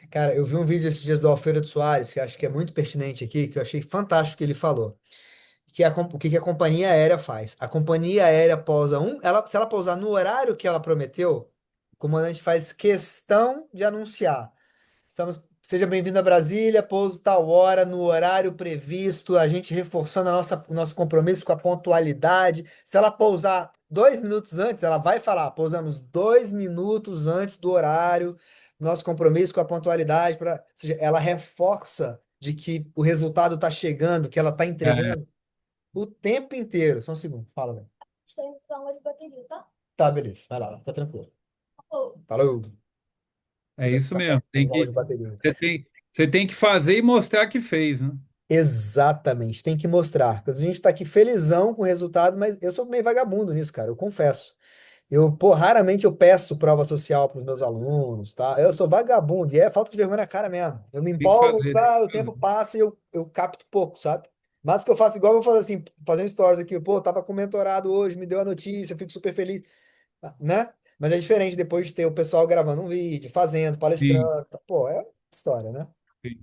Speaker 1: Cara, eu vi um vídeo esses dias do Alfredo de Soares, que acho que é muito pertinente aqui, que eu achei fantástico que ele falou. O que que a companhia aérea faz? A companhia aérea pousa se ela pousar no horário que ela prometeu, o comandante faz questão de anunciar. Seja bem-vindo a Brasília, pouso tal hora, no horário previsto, a gente reforçando o nosso compromisso com a pontualidade. Se ela pousar 2 minutos antes, ela vai falar, pousamos 2 minutos antes do horário, nosso compromisso com a pontualidade, ou seja, ela reforça de que o resultado está chegando, que ela está
Speaker 2: É,
Speaker 1: entregando o tempo inteiro. Só um segundo, fala, velho. Estou indo para mais bateria, tá? Tá, beleza, vai lá, fica tranquilo. Falou.
Speaker 2: é isso mesmo. Tem
Speaker 1: Usava
Speaker 2: que,
Speaker 1: de bateria.
Speaker 2: você tem que fazer e mostrar que fez, né?
Speaker 1: Exatamente, tem que mostrar. Porque a gente tá aqui felizão com o resultado, mas eu sou meio vagabundo nisso, cara, eu confesso. Pô, raramente eu peço prova social para os meus alunos, tá? Eu sou vagabundo, e é falta de vergonha na cara mesmo. Eu me
Speaker 2: Tem que
Speaker 1: empolgo,
Speaker 2: fazer.
Speaker 1: o tempo passa e eu capto pouco, sabe? Mas o que eu faço igual, eu vou fazer assim, fazer um stories aqui, pô, tava com o mentorado hoje, me deu a notícia, eu fico super feliz, né? Mas é diferente depois de ter o pessoal gravando um vídeo, fazendo,
Speaker 2: Sim,
Speaker 1: palestrando, pô, é história, né?
Speaker 2: sim.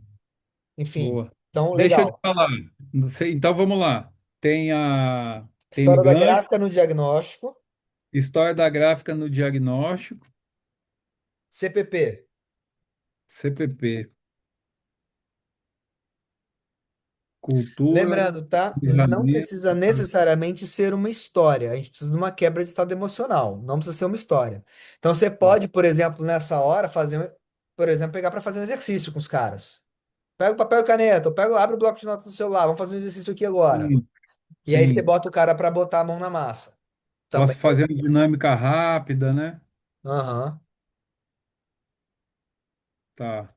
Speaker 1: Enfim,
Speaker 2: Boa.
Speaker 1: então,
Speaker 2: Deixa eu te
Speaker 1: legal.
Speaker 2: falar. Não sei, então vamos lá. Tem o
Speaker 1: História da
Speaker 2: gancho,
Speaker 1: gráfica no diagnóstico,
Speaker 2: história da gráfica no diagnóstico,
Speaker 1: CPP.
Speaker 2: CPP, cultura,
Speaker 1: Lembrando, tá? Não
Speaker 2: planejamento.
Speaker 1: precisa necessariamente ser uma história. A gente precisa de uma quebra de estado emocional. Não precisa ser uma história. Então, você
Speaker 2: Tá.
Speaker 1: pode, por exemplo, nessa hora, por exemplo, pegar para fazer um exercício com os caras. Pega o papel e caneta, abre o bloco de notas do celular, vamos fazer um exercício aqui agora.
Speaker 2: Sim,
Speaker 1: E aí você
Speaker 2: sim.
Speaker 1: bota o cara para botar a mão na massa.
Speaker 2: Posso
Speaker 1: Também.
Speaker 2: fazer uma dinâmica rápida, né?
Speaker 1: Aham.
Speaker 2: Tá.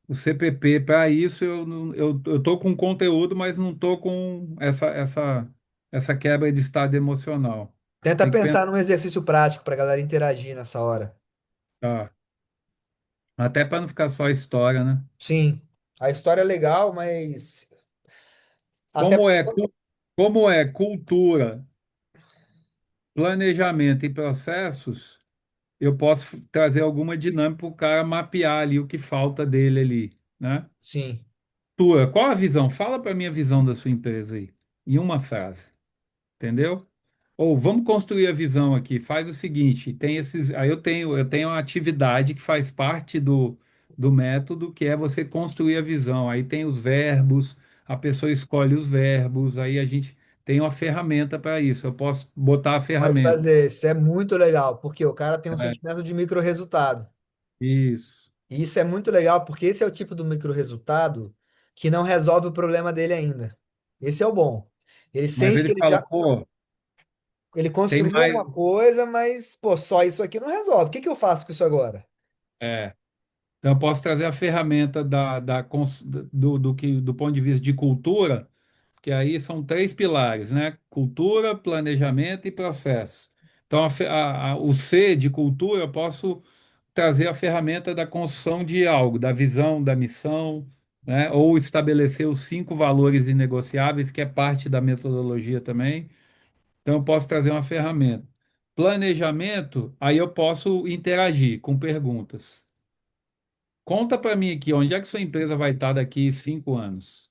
Speaker 2: O CPP, para isso, eu tô com conteúdo, mas não tô com essa quebra de estado emocional.
Speaker 1: Tenta
Speaker 2: Tem que
Speaker 1: pensar
Speaker 2: pensar.
Speaker 1: num exercício prático para a galera interagir nessa hora.
Speaker 2: Até para não ficar só história, né?
Speaker 1: Sim, a história é legal, mas até
Speaker 2: Como
Speaker 1: porque.
Speaker 2: é, como é cultura, planejamento e processos, eu posso trazer alguma dinâmica para o cara mapear ali o que falta dele ali, né?
Speaker 1: Sim.
Speaker 2: Tua, qual a visão? Fala para mim a visão da sua empresa aí, em uma frase, entendeu? Ou vamos construir a visão aqui. Faz o seguinte, tem esses, aí eu tenho uma atividade que faz parte do método, que é você construir a visão. Aí tem os verbos, a pessoa escolhe os verbos, aí a gente tem uma ferramenta para isso. Eu posso botar a
Speaker 1: Pode
Speaker 2: ferramenta.
Speaker 1: fazer, isso é muito legal, porque o cara tem um
Speaker 2: É,
Speaker 1: sentimento de micro-resultado.
Speaker 2: isso.
Speaker 1: E isso é muito legal, porque esse é o tipo do micro-resultado que não resolve o problema dele ainda. Esse é o bom. Ele
Speaker 2: Mas
Speaker 1: sente que
Speaker 2: ele
Speaker 1: ele
Speaker 2: fala,
Speaker 1: já
Speaker 2: pô,
Speaker 1: ele
Speaker 2: tem
Speaker 1: construiu
Speaker 2: mais.
Speaker 1: alguma coisa, mas pô, só isso aqui não resolve. O que que eu faço com isso agora?
Speaker 2: É. Então, eu posso trazer a ferramenta do ponto de vista de cultura, que aí são três pilares, né? Cultura, planejamento e processo. Então, o C de cultura, eu posso trazer a ferramenta da construção de algo, da visão, da missão, né? Ou estabelecer os cinco valores inegociáveis, que é parte da metodologia também. Então, eu posso trazer uma ferramenta. Planejamento, aí eu posso interagir com perguntas. Conta para mim aqui, onde é que sua empresa vai estar daqui 5 anos?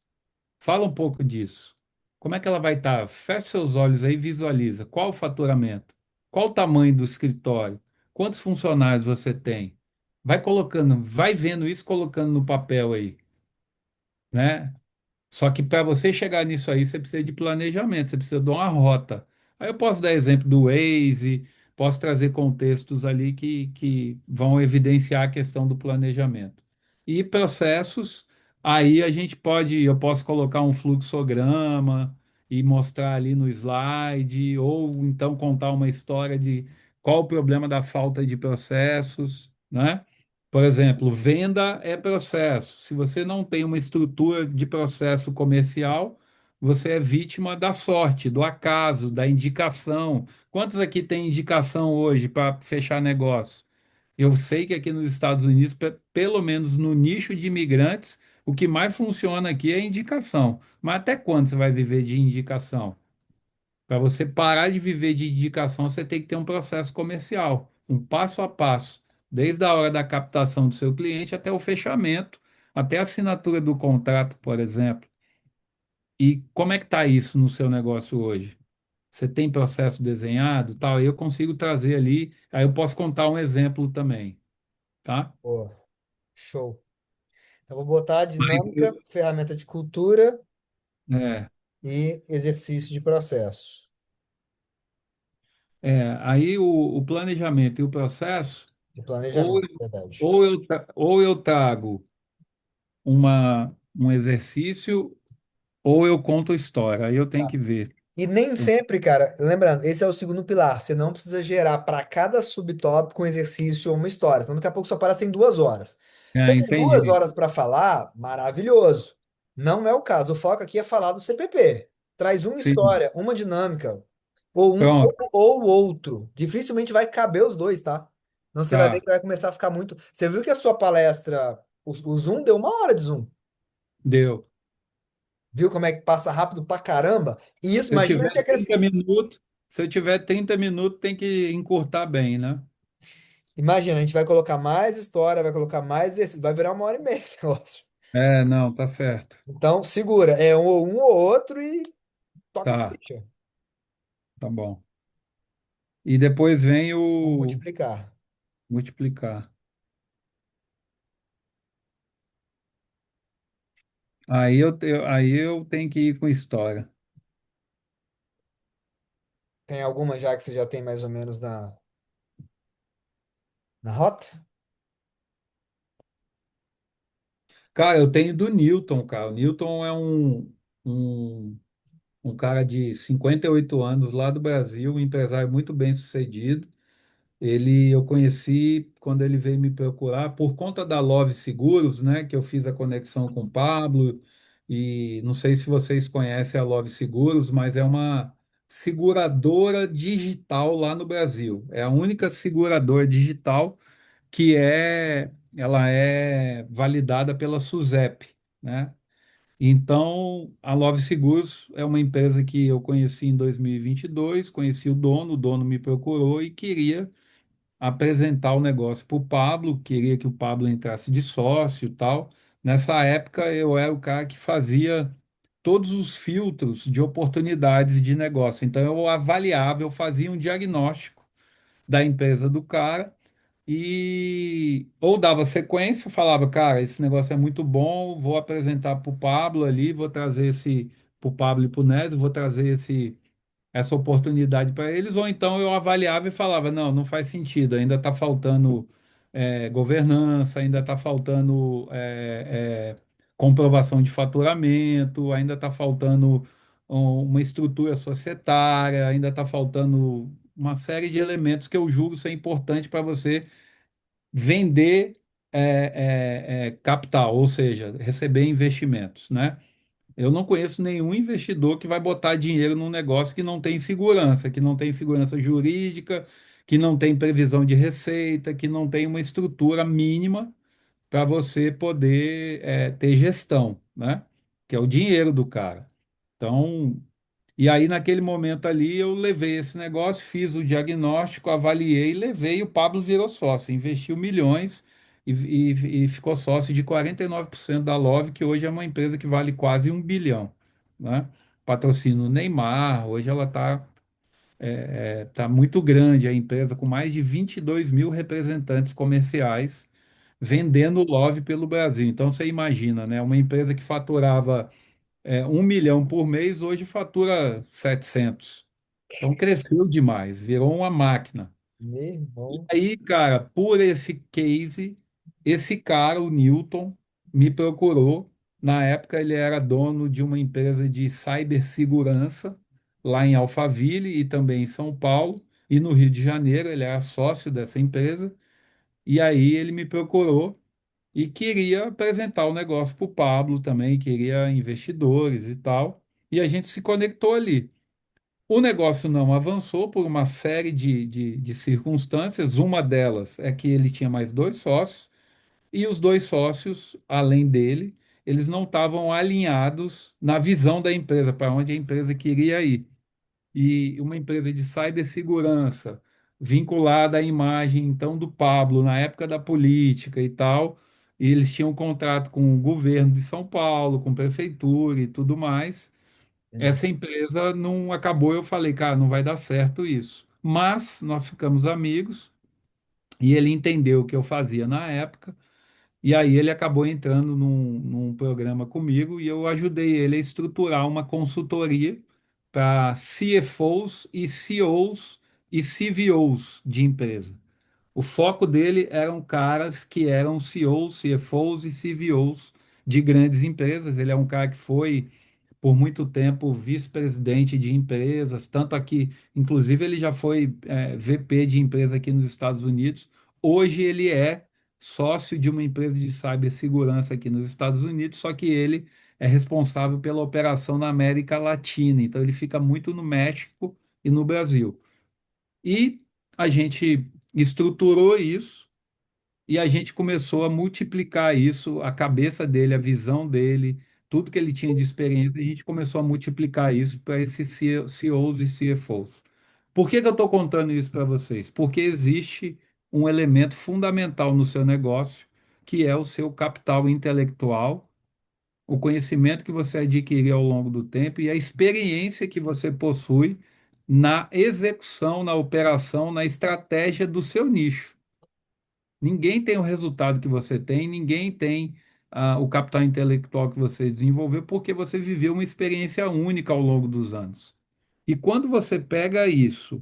Speaker 2: Fala um pouco disso. Como é que ela vai estar? Feche seus olhos aí e visualiza. Qual o faturamento? Qual o tamanho do escritório? Quantos funcionários você tem? Vai colocando, vai vendo isso, colocando no papel aí, né? Só que para você chegar nisso aí, você precisa de planejamento, você precisa de uma rota. Aí eu posso dar exemplo do Waze, posso trazer contextos ali que vão evidenciar a questão do planejamento. E processos, aí a gente pode, eu posso colocar um fluxograma e mostrar ali no slide, ou então contar uma história de qual o problema da falta de processos, né? Por exemplo, venda é processo. Se você não tem uma estrutura de processo comercial, você é vítima da sorte, do acaso, da indicação. Quantos aqui tem indicação hoje para fechar negócio? Eu sei que aqui nos Estados Unidos, pelo menos no nicho de imigrantes, o que mais funciona aqui é indicação. Mas até quando você vai viver de indicação? Para você parar de viver de indicação, você tem que ter um processo comercial, um passo a passo, desde a hora da captação do seu cliente até o fechamento, até a assinatura do contrato, por exemplo. E como é que está isso no seu negócio hoje? Você tem processo desenhado, tal? Eu consigo trazer ali, aí eu posso contar um exemplo também, tá?
Speaker 1: Pô, show. Eu vou botar a
Speaker 2: Mas
Speaker 1: dinâmica, ferramenta de cultura
Speaker 2: É,
Speaker 1: e exercício de processo.
Speaker 2: aí o planejamento e o processo,
Speaker 1: De
Speaker 2: ou,
Speaker 1: planejamento, verdade.
Speaker 2: ou eu trago um exercício ou eu conto a história, aí eu tenho
Speaker 1: Tá.
Speaker 2: que ver.
Speaker 1: E nem
Speaker 2: Eu-
Speaker 1: sempre, cara, lembrando, esse é o segundo pilar. Você não precisa gerar para cada subtópico um exercício ou uma história. Então, daqui a pouco sua palestra tem 2 horas. Você tem duas
Speaker 2: entendi.
Speaker 1: horas para falar, maravilhoso. Não é o caso. O foco aqui é falar do CPP. Traz uma
Speaker 2: Sim,
Speaker 1: história, uma dinâmica, ou um
Speaker 2: pronto,
Speaker 1: ou o outro. Dificilmente vai caber os dois, tá? Não, você vai ver
Speaker 2: tá,
Speaker 1: que vai começar a ficar muito. Você viu que a sua palestra, o Zoom deu 1 hora de Zoom.
Speaker 2: deu.
Speaker 1: Viu como é que passa rápido pra caramba? E isso,
Speaker 2: Se eu
Speaker 1: imagina a
Speaker 2: tiver
Speaker 1: gente
Speaker 2: 30 minutos, se eu tiver 30 minutos, tem que encurtar bem, né?
Speaker 1: Imagina, a gente vai colocar mais história, vai colocar mais exercício, vai virar 1 hora e meia esse negócio.
Speaker 2: É, não, tá certo.
Speaker 1: Então, segura, é um ou outro e toca a
Speaker 2: Tá,
Speaker 1: ficha.
Speaker 2: tá bom. E depois vem
Speaker 1: Vamos
Speaker 2: o
Speaker 1: multiplicar.
Speaker 2: multiplicar. Aí eu tenho que ir com história.
Speaker 1: Tem alguma já que você já tem mais ou menos na rota?
Speaker 2: Cara, eu tenho do Newton, cara. O Newton é um, um cara de 58 anos lá do Brasil, um empresário muito bem sucedido. Eu conheci quando ele veio me procurar por conta da Love Seguros, né? Que eu fiz a conexão com o Pablo. E não sei se vocês conhecem a Love Seguros, mas é uma seguradora digital lá no Brasil. É a única seguradora digital ela é validada pela SUSEP, né? Então, a Love Seguros é uma empresa que eu conheci em 2022, conheci o dono me procurou e queria apresentar o negócio para o Pablo, queria que o Pablo entrasse de sócio e tal. Nessa época, eu era o cara que fazia todos os filtros de oportunidades de negócio. Então, eu avaliava, eu fazia um diagnóstico da empresa do cara e ou dava sequência, falava, cara, esse negócio é muito bom, vou apresentar para o Pablo ali, vou trazer esse o Pablo e para o Nézio, vou trazer essa oportunidade para eles, ou então eu avaliava e falava, não, não faz sentido, ainda está faltando governança, ainda está faltando comprovação de faturamento, ainda está faltando uma estrutura societária, ainda está faltando uma série de elementos que eu julgo ser importante para você vender capital, ou seja, receber investimentos, né? Eu não conheço nenhum investidor que vai botar dinheiro num negócio que não tem segurança, que não tem segurança jurídica, que não tem previsão de receita, que não tem uma estrutura mínima para você poder ter gestão, né? Que é o dinheiro do cara. Então, e aí naquele momento ali eu levei esse negócio, fiz o diagnóstico, avaliei, levei e o Pablo virou sócio, investiu milhões e ficou sócio de 49% da Love, que hoje é uma empresa que vale quase 1 bilhão, né? Patrocina o Neymar, hoje ela tá muito grande, a empresa com mais de 22 mil representantes comerciais vendendo Love pelo Brasil. Então você imagina, né? Uma empresa que faturava 1 milhão por mês, hoje fatura 700. Então cresceu demais, virou uma máquina.
Speaker 1: Meu irmão.
Speaker 2: Aí, cara, por esse case, esse cara, o Newton, me procurou. Na época, ele era dono de uma empresa de cibersegurança lá em Alphaville e também em São Paulo. E no Rio de Janeiro, ele era sócio dessa empresa. E aí ele me procurou e queria apresentar o negócio para o Pablo também, queria investidores e tal. E a gente se conectou ali. O negócio não avançou por uma série de circunstâncias. Uma delas é que ele tinha mais dois sócios, e os dois sócios, além dele, eles não estavam alinhados na visão da empresa, para onde a empresa queria ir. E uma empresa de cibersegurança vinculada à imagem, então, do Pablo, na época da política e tal, e eles tinham um contrato com o governo de São Paulo, com prefeitura e tudo mais.
Speaker 1: Hum,
Speaker 2: Essa empresa não acabou, eu falei, cara, não vai dar certo isso. Mas nós ficamos amigos e ele entendeu o que eu fazia na época, e aí ele acabou entrando num programa comigo e eu ajudei ele a estruturar uma consultoria para CFOs e CEOs e CVOs de empresa. O foco dele eram caras que eram CEOs, CFOs e CVOs de grandes empresas. Ele é um cara que foi por muito tempo vice-presidente de empresas, tanto aqui, inclusive ele já foi VP de empresa aqui nos Estados Unidos. Hoje ele é sócio de uma empresa de cibersegurança aqui nos Estados Unidos, só que ele é responsável pela operação na América Latina, então ele fica muito no México e no Brasil. E a gente estruturou isso e a gente começou a multiplicar isso, a cabeça dele, a visão dele, tudo que ele tinha de experiência, a gente começou a multiplicar isso para esses CEOs e CFOs. Por que que eu estou contando isso para vocês? Porque existe um elemento fundamental no seu negócio, que é o seu capital intelectual, o conhecimento que você adquiriu ao longo do tempo e a experiência que você possui na execução, na operação, na estratégia do seu nicho. Ninguém tem o resultado que você tem, ninguém tem o capital intelectual que você desenvolveu, porque você viveu uma experiência única ao longo dos anos. E quando você pega isso,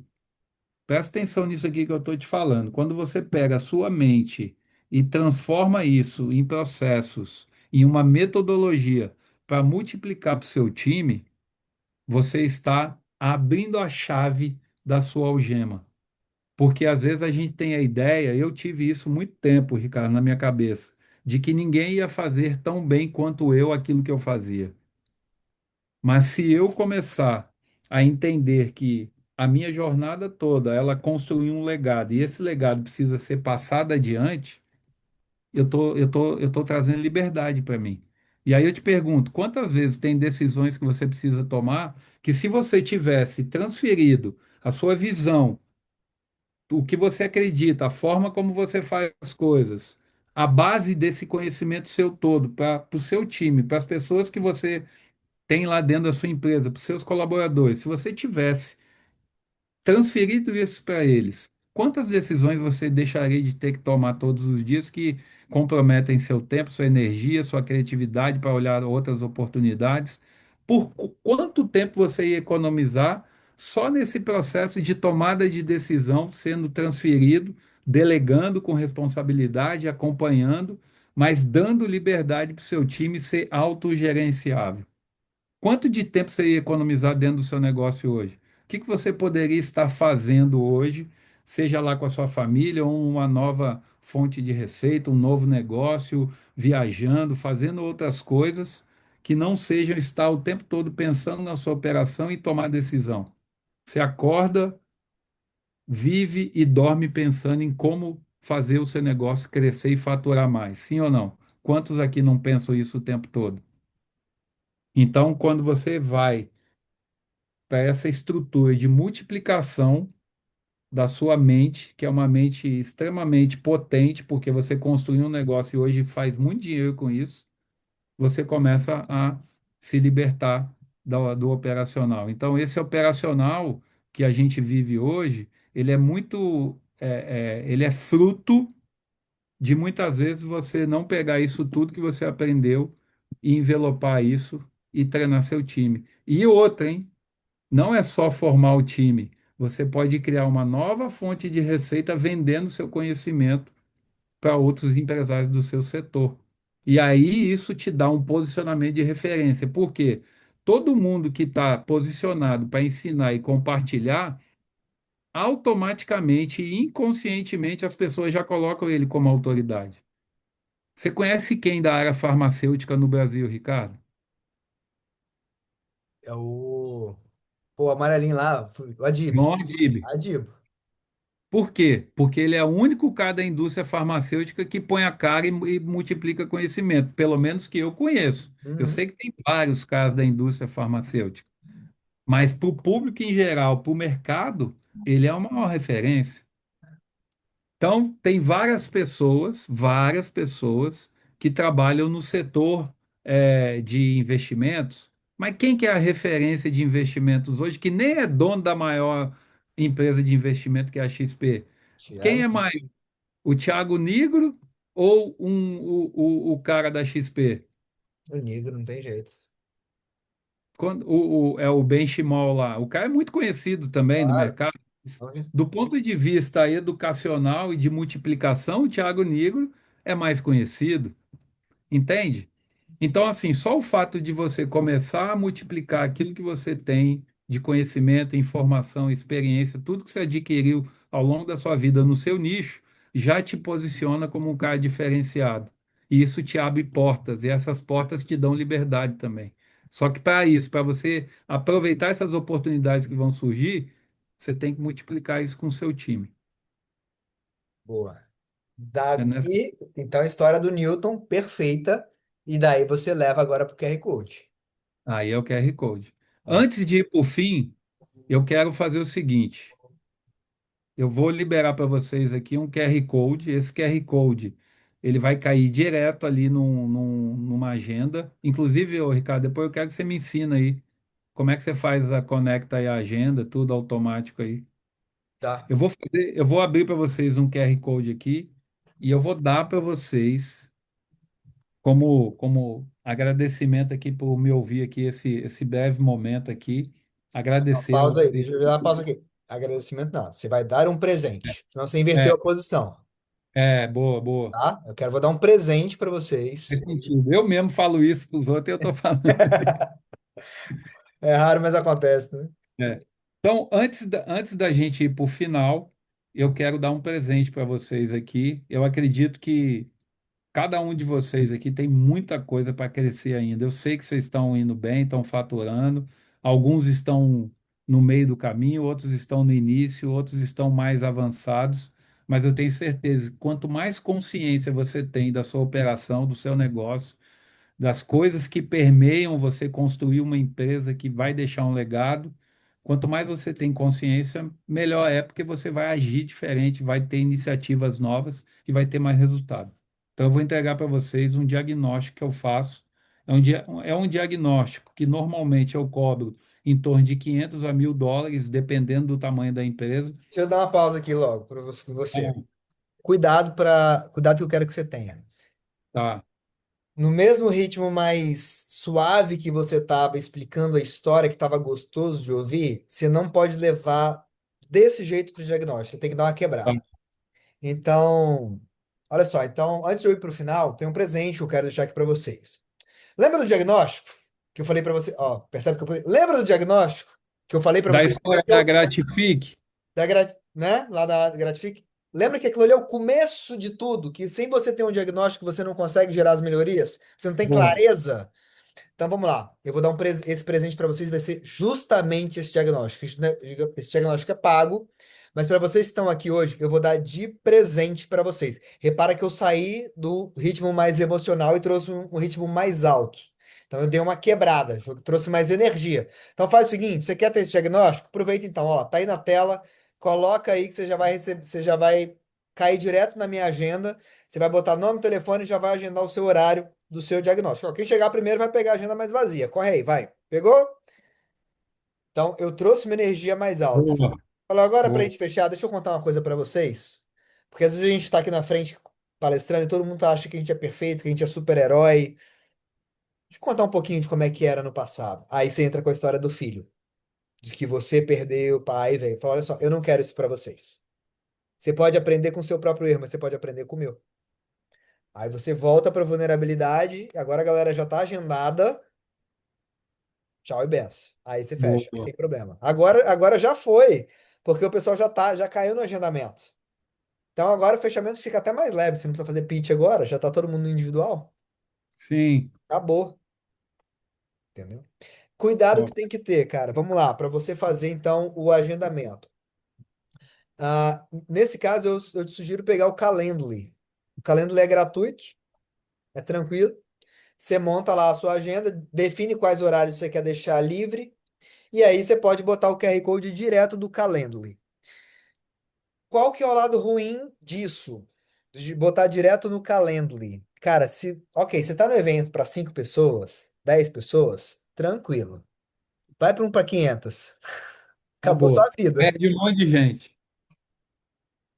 Speaker 2: presta atenção nisso aqui que eu estou te falando, quando você pega a sua mente e transforma isso em processos, em uma metodologia para multiplicar para o seu time, você está abrindo a chave da sua algema. Porque às vezes a gente tem a ideia, eu tive isso muito tempo, Ricardo, na minha cabeça, de que ninguém ia fazer tão bem quanto eu aquilo que eu fazia. Mas se eu começar a entender que a minha jornada toda, ela construiu um legado e esse legado precisa ser passado adiante, eu tô trazendo liberdade para mim. E aí eu te pergunto, quantas vezes tem decisões que você precisa tomar que se você tivesse transferido a sua visão, o que você acredita, a forma como você faz as coisas, a base desse conhecimento seu todo, para o seu time, para as pessoas que você tem lá dentro da sua empresa, para os seus colaboradores, se você tivesse transferido isso para eles, quantas decisões você deixaria de ter que tomar todos os dias que comprometem seu tempo, sua energia, sua criatividade para olhar outras oportunidades, quanto tempo você ia economizar só nesse processo de tomada de decisão sendo transferido, delegando com responsabilidade, acompanhando, mas dando liberdade para o seu time ser autogerenciável? Quanto de tempo você ia economizar dentro do seu negócio hoje? O que que você poderia estar fazendo hoje, seja lá com a sua família, ou uma nova fonte de receita, um novo negócio, viajando, fazendo outras coisas que não sejam estar o tempo todo pensando na sua operação e tomar decisão? Você acorda, vive e dorme pensando em como fazer o seu negócio crescer e faturar mais, sim ou não? Quantos aqui não pensam isso o tempo todo? Então, quando você vai para essa estrutura de multiplicação da sua mente, que é uma mente extremamente potente, porque você construiu um negócio e hoje faz muito dinheiro com isso, você começa a se libertar do operacional. Então, esse operacional que a gente vive hoje, ele é muito, ele é fruto de muitas vezes você não pegar isso tudo que você aprendeu e envelopar isso e treinar seu time. E outra, hein? Não é só formar o time. Você pode criar uma nova fonte de receita vendendo seu conhecimento para outros empresários do seu setor. E aí isso te dá um posicionamento de referência. Por quê? Todo mundo que está posicionado para ensinar e compartilhar, automaticamente e inconscientemente as pessoas já colocam ele como autoridade. Você conhece quem da área farmacêutica no Brasil, Ricardo?
Speaker 1: É o amarelinho lá, o Adib.
Speaker 2: João Adib.
Speaker 1: Adibo.
Speaker 2: Por quê? Porque ele é o único cara da indústria farmacêutica que põe a cara e multiplica conhecimento, pelo menos que eu conheço. Eu
Speaker 1: Uhum.
Speaker 2: sei que tem vários caras da indústria farmacêutica, mas para o público em geral, para o mercado, ele é uma maior referência. Então, tem várias pessoas que trabalham no setor de investimentos, mas quem que é a referência de investimentos hoje, que nem é dono da maior empresa de investimento que é a XP? Quem
Speaker 1: Tiago,
Speaker 2: é mais? O Thiago Nigro ou o cara da XP?
Speaker 1: o negro, não tem jeito.
Speaker 2: É o Ben Chimol lá. O cara é muito conhecido também no
Speaker 1: Claro.
Speaker 2: mercado. Do ponto de vista educacional e de multiplicação, o Thiago Nigro é mais conhecido. Entende? Então, assim, só o fato de você começar a multiplicar aquilo que você tem de conhecimento, informação, experiência, tudo que você adquiriu ao longo da sua vida no seu nicho, já te posiciona como um cara diferenciado. E isso te abre portas, e essas portas te dão liberdade também. Só que para isso, para você aproveitar essas oportunidades que vão surgir, você tem que multiplicar isso com o seu time.
Speaker 1: Boa.
Speaker 2: É nessa-
Speaker 1: E então a história do Newton, perfeita. E daí você leva agora para o QR Code.
Speaker 2: Aí é o QR Code.
Speaker 1: Aí,
Speaker 2: Antes de ir para o fim, eu quero fazer o seguinte. Eu vou liberar para vocês aqui um QR Code. Esse QR Code, ele vai cair direto ali numa agenda. Inclusive, ô, Ricardo, depois eu quero que você me ensina aí como é que você faz a conecta aí a agenda, tudo automático aí.
Speaker 1: tá.
Speaker 2: Eu vou abrir para vocês um QR Code aqui e eu vou dar para vocês como agradecimento aqui por me ouvir aqui esse breve momento aqui. Agradecer a
Speaker 1: Pausa aí,
Speaker 2: vocês.
Speaker 1: deixa eu dar uma pausa aqui. Agradecimento não. Você vai dar um presente. Senão você inverteu
Speaker 2: É,
Speaker 1: a posição.
Speaker 2: boa, boa.
Speaker 1: Tá? Vou dar um presente para
Speaker 2: Faz
Speaker 1: vocês.
Speaker 2: sentido. Eu mesmo falo isso para os outros e eu estou falando.
Speaker 1: É raro, mas acontece, né?
Speaker 2: É. Então, antes da gente ir para o final, eu quero dar um presente para vocês aqui. Eu acredito que cada um de vocês aqui tem muita coisa para crescer ainda. Eu sei que vocês estão indo bem, estão faturando. Alguns estão no meio do caminho, outros estão no início, outros estão mais avançados. Mas eu tenho certeza que quanto mais consciência você tem da sua operação, do seu negócio, das coisas que permeiam você construir uma empresa que vai deixar um legado. Quanto mais você tem consciência, melhor é, porque você vai agir diferente, vai ter iniciativas novas e vai ter mais resultado. Então, eu vou entregar para vocês um diagnóstico que eu faço. É um diagnóstico que normalmente eu cobro em torno de 500 a 1.000 dólares, dependendo do tamanho da empresa.
Speaker 1: Deixa eu dar uma pausa aqui logo para você.
Speaker 2: Então,
Speaker 1: Cuidado que eu quero que você tenha.
Speaker 2: tá.
Speaker 1: No mesmo ritmo mais suave que você estava explicando a história, que estava gostoso de ouvir, você não pode levar desse jeito para o diagnóstico, você tem que dar uma
Speaker 2: Tá.
Speaker 1: quebrada. Então, olha só, então, antes de eu ir para o final, tem um presente que eu quero deixar aqui para vocês. Lembra do diagnóstico que eu falei para você? Ó, percebe que eu falei? Lembra do diagnóstico que eu falei para
Speaker 2: Da
Speaker 1: vocês que vai
Speaker 2: história
Speaker 1: ser
Speaker 2: da Gratifique?
Speaker 1: né? Lá da Gratifique. Lembra que aquilo ali é o começo de tudo, que sem você ter um diagnóstico você não consegue gerar as melhorias? Você não tem
Speaker 2: Bom,
Speaker 1: clareza? Então vamos lá. Eu vou dar esse presente para vocês, vai ser justamente esse diagnóstico. Esse diagnóstico é pago, mas para vocês que estão aqui hoje, eu vou dar de presente para vocês. Repara que eu saí do ritmo mais emocional e trouxe um ritmo mais alto. Então eu dei uma quebrada, eu trouxe mais energia. Então faz o seguinte, você quer ter esse diagnóstico? Aproveita então, ó, tá aí na tela, coloca aí que você já vai receber, você já vai cair direto na minha agenda. Você vai botar nome, telefone e já vai agendar o seu horário do seu diagnóstico. Ó, quem chegar primeiro vai pegar a agenda mais vazia. Corre aí, vai. Pegou? Então, eu trouxe uma energia mais alta.
Speaker 2: boa,
Speaker 1: Falou, agora para a
Speaker 2: boa.
Speaker 1: gente fechar, deixa eu contar uma coisa para vocês. Porque às vezes a gente está aqui na frente palestrando e todo mundo acha que a gente é perfeito, que a gente é super-herói. Deixa eu contar um pouquinho de como é que era no passado. Aí você entra com a história do filho. De que você perdeu o pai, velho. Fala, olha só, eu não quero isso para vocês. Você pode aprender com o seu próprio erro, mas você pode aprender com o meu. Aí você volta para vulnerabilidade. Agora a galera já tá agendada. Tchau e benção. Aí você fecha,
Speaker 2: Boa.
Speaker 1: sem problema. Agora já foi, porque o pessoal já caiu no agendamento. Então agora o fechamento fica até mais leve. Você não precisa fazer pitch agora, já tá todo mundo no individual.
Speaker 2: Sim.
Speaker 1: Acabou, entendeu? Cuidado
Speaker 2: Ó,
Speaker 1: que tem que ter, cara. Vamos lá, para você fazer então o agendamento. Nesse caso, eu te sugiro pegar o Calendly. O Calendly é gratuito, é tranquilo. Você monta lá a sua agenda, define quais horários você quer deixar livre, e aí você pode botar o QR Code direto do Calendly. Qual que é o lado ruim disso? De botar direto no Calendly. Cara, ok, você tá no evento para 5 pessoas, 10 pessoas, tranquilo. Vai para um para 500. Acabou
Speaker 2: acabou.
Speaker 1: sua vida.
Speaker 2: Perde um monte de gente.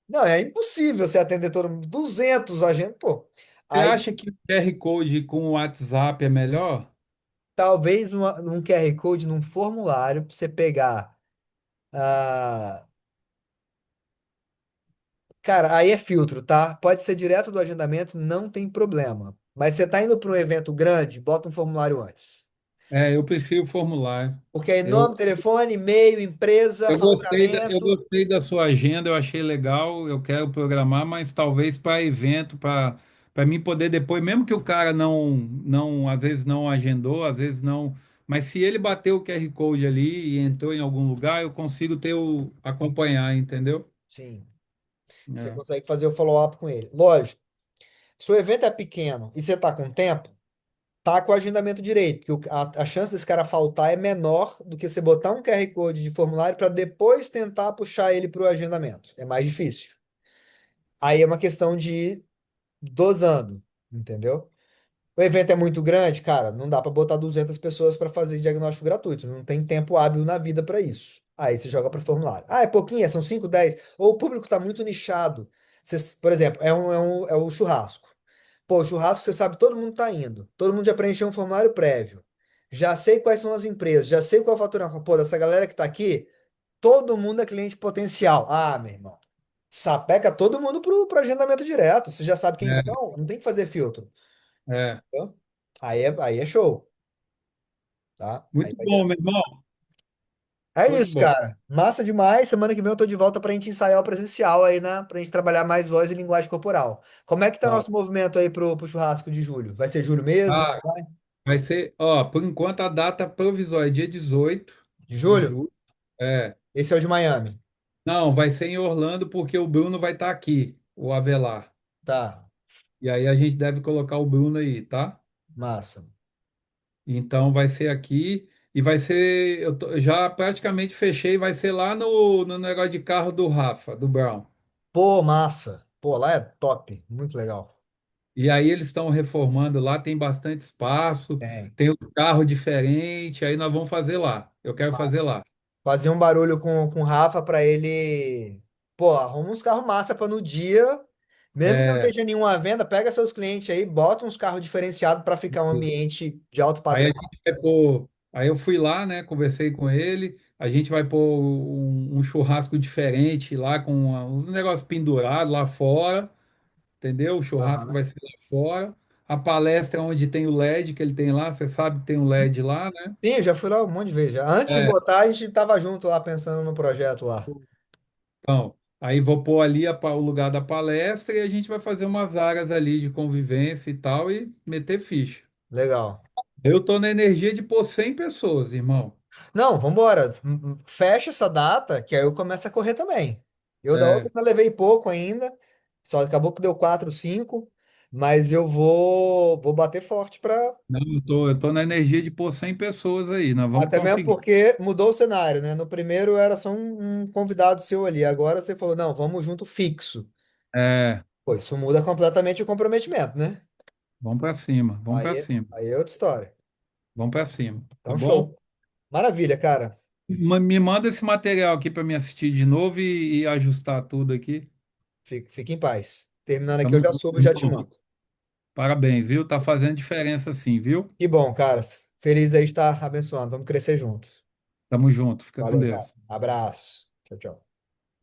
Speaker 1: Não, é impossível você atender todo mundo. 200 agentes, pô.
Speaker 2: Você
Speaker 1: Aí
Speaker 2: acha que o QR Code com o WhatsApp é melhor?
Speaker 1: talvez um QR Code num formulário para você pegar. ah, Cara, aí é filtro, tá? Pode ser direto do agendamento, não tem problema. Mas você tá indo para um evento grande, bota um formulário antes.
Speaker 2: É, eu prefiro o formulário.
Speaker 1: Porque aí
Speaker 2: Eu,
Speaker 1: nome, telefone, e-mail, empresa,
Speaker 2: eu
Speaker 1: faturamento.
Speaker 2: gostei da sua agenda, eu achei legal, eu quero programar, mas talvez para evento, para mim poder depois, mesmo que o cara às vezes não agendou, às vezes não, mas se ele bateu o QR Code ali e entrou em algum lugar, eu consigo acompanhar, entendeu?
Speaker 1: Sim, você
Speaker 2: É,
Speaker 1: consegue fazer o follow-up com ele. Lógico, se o evento é pequeno e você tá com tempo, tá com o agendamento direito, porque a chance desse cara faltar é menor do que você botar um QR Code de formulário para depois tentar puxar ele para o agendamento. É mais difícil. Aí é uma questão de ir dosando, entendeu? O evento é muito grande, cara, não dá para botar 200 pessoas para fazer diagnóstico gratuito, não tem tempo hábil na vida para isso. Aí você joga para formulário. Ah, é pouquinho, são 5, 10. Ou o público está muito nichado. Por exemplo, é o churrasco. Pô, o churrasco você sabe, todo mundo tá indo. Todo mundo já preencheu um formulário prévio. Já sei quais são as empresas, já sei qual é o faturamento. Pô, dessa galera que tá aqui, todo mundo é cliente potencial. Ah, meu irmão. Sapeca todo mundo pro agendamento direto. Você já sabe quem
Speaker 2: é,
Speaker 1: são, não tem que fazer filtro.
Speaker 2: é.
Speaker 1: Entendeu? Aí é show, tá? Aí
Speaker 2: Muito
Speaker 1: vai
Speaker 2: bom,
Speaker 1: direto.
Speaker 2: meu irmão.
Speaker 1: É
Speaker 2: Show de
Speaker 1: isso,
Speaker 2: bola.
Speaker 1: cara. Massa demais. Semana que vem eu tô de volta pra gente ensaiar o presencial aí, né? Pra gente trabalhar mais voz e linguagem corporal. Como é que tá
Speaker 2: Tá.
Speaker 1: nosso movimento aí pro churrasco de julho? Vai ser julho mesmo?
Speaker 2: Ah, vai ser, ó, por enquanto a data provisória é dia 18
Speaker 1: De
Speaker 2: de
Speaker 1: julho?
Speaker 2: julho. É.
Speaker 1: Esse é o de Miami.
Speaker 2: Não, vai ser em Orlando porque o Bruno vai estar aqui, o Avelar.
Speaker 1: Tá.
Speaker 2: E aí a gente deve colocar o Bruno aí, tá?
Speaker 1: Massa.
Speaker 2: Então vai ser aqui e vai ser, eu já praticamente fechei, vai ser lá no negócio de carro do Rafa, do Brown.
Speaker 1: Pô, massa. Pô, lá é top. Muito legal.
Speaker 2: E aí eles estão reformando lá, tem bastante espaço,
Speaker 1: Tem.
Speaker 2: tem um carro diferente, aí nós vamos fazer lá. Eu quero
Speaker 1: Massa.
Speaker 2: fazer lá.
Speaker 1: Fazer um barulho com o Rafa pra ele. Pô, arruma uns carros massa pra no dia Mesmo que não esteja nenhuma venda, pega seus clientes aí, bota uns carros diferenciados para ficar um ambiente de alto
Speaker 2: Aí a
Speaker 1: padrão.
Speaker 2: gente vai pôr. Aí eu fui lá, né? Conversei com ele. A gente vai pôr um churrasco diferente lá, com uns negócios pendurados lá fora, entendeu? O churrasco
Speaker 1: Aham.
Speaker 2: vai ser lá fora. A palestra é onde tem o LED que ele tem lá, você sabe que tem o LED lá, né?
Speaker 1: Sim, eu já fui lá um monte de vezes já. Antes de
Speaker 2: É,
Speaker 1: botar, a gente tava junto lá pensando no projeto lá.
Speaker 2: então, aí vou pôr ali o lugar da palestra e a gente vai fazer umas áreas ali de convivência e tal e meter ficha.
Speaker 1: Legal.
Speaker 2: Eu tô na energia de pôr 100 pessoas, irmão.
Speaker 1: Não, vambora. Fecha essa data, que aí eu começo a correr também. Eu da outra
Speaker 2: É,
Speaker 1: ainda levei pouco ainda, só acabou que deu 4, 5, mas eu vou bater forte para
Speaker 2: não, eu tô na energia de pôr 100 pessoas aí, nós vamos
Speaker 1: até mesmo
Speaker 2: conseguir.
Speaker 1: porque mudou o cenário, né? No primeiro era só um convidado seu ali, agora você falou, não, vamos junto fixo.
Speaker 2: É,
Speaker 1: Pô, isso muda completamente o comprometimento, né?
Speaker 2: vamos para cima,
Speaker 1: Aí é outra história.
Speaker 2: vamos para cima, tá
Speaker 1: Então,
Speaker 2: bom?
Speaker 1: show. Maravilha, cara.
Speaker 2: Me manda esse material aqui para me assistir de novo e ajustar tudo aqui.
Speaker 1: Fique em paz. Terminando aqui, eu
Speaker 2: Tamo
Speaker 1: já
Speaker 2: junto,
Speaker 1: subo e já te
Speaker 2: irmão.
Speaker 1: mando.
Speaker 2: Parabéns, viu? Tá fazendo diferença sim, viu?
Speaker 1: Que bom, cara. Feliz aí de estar abençoando. Vamos crescer juntos.
Speaker 2: Tamo junto, fica com
Speaker 1: Valeu, cara.
Speaker 2: Deus.
Speaker 1: Abraço. Tchau, tchau.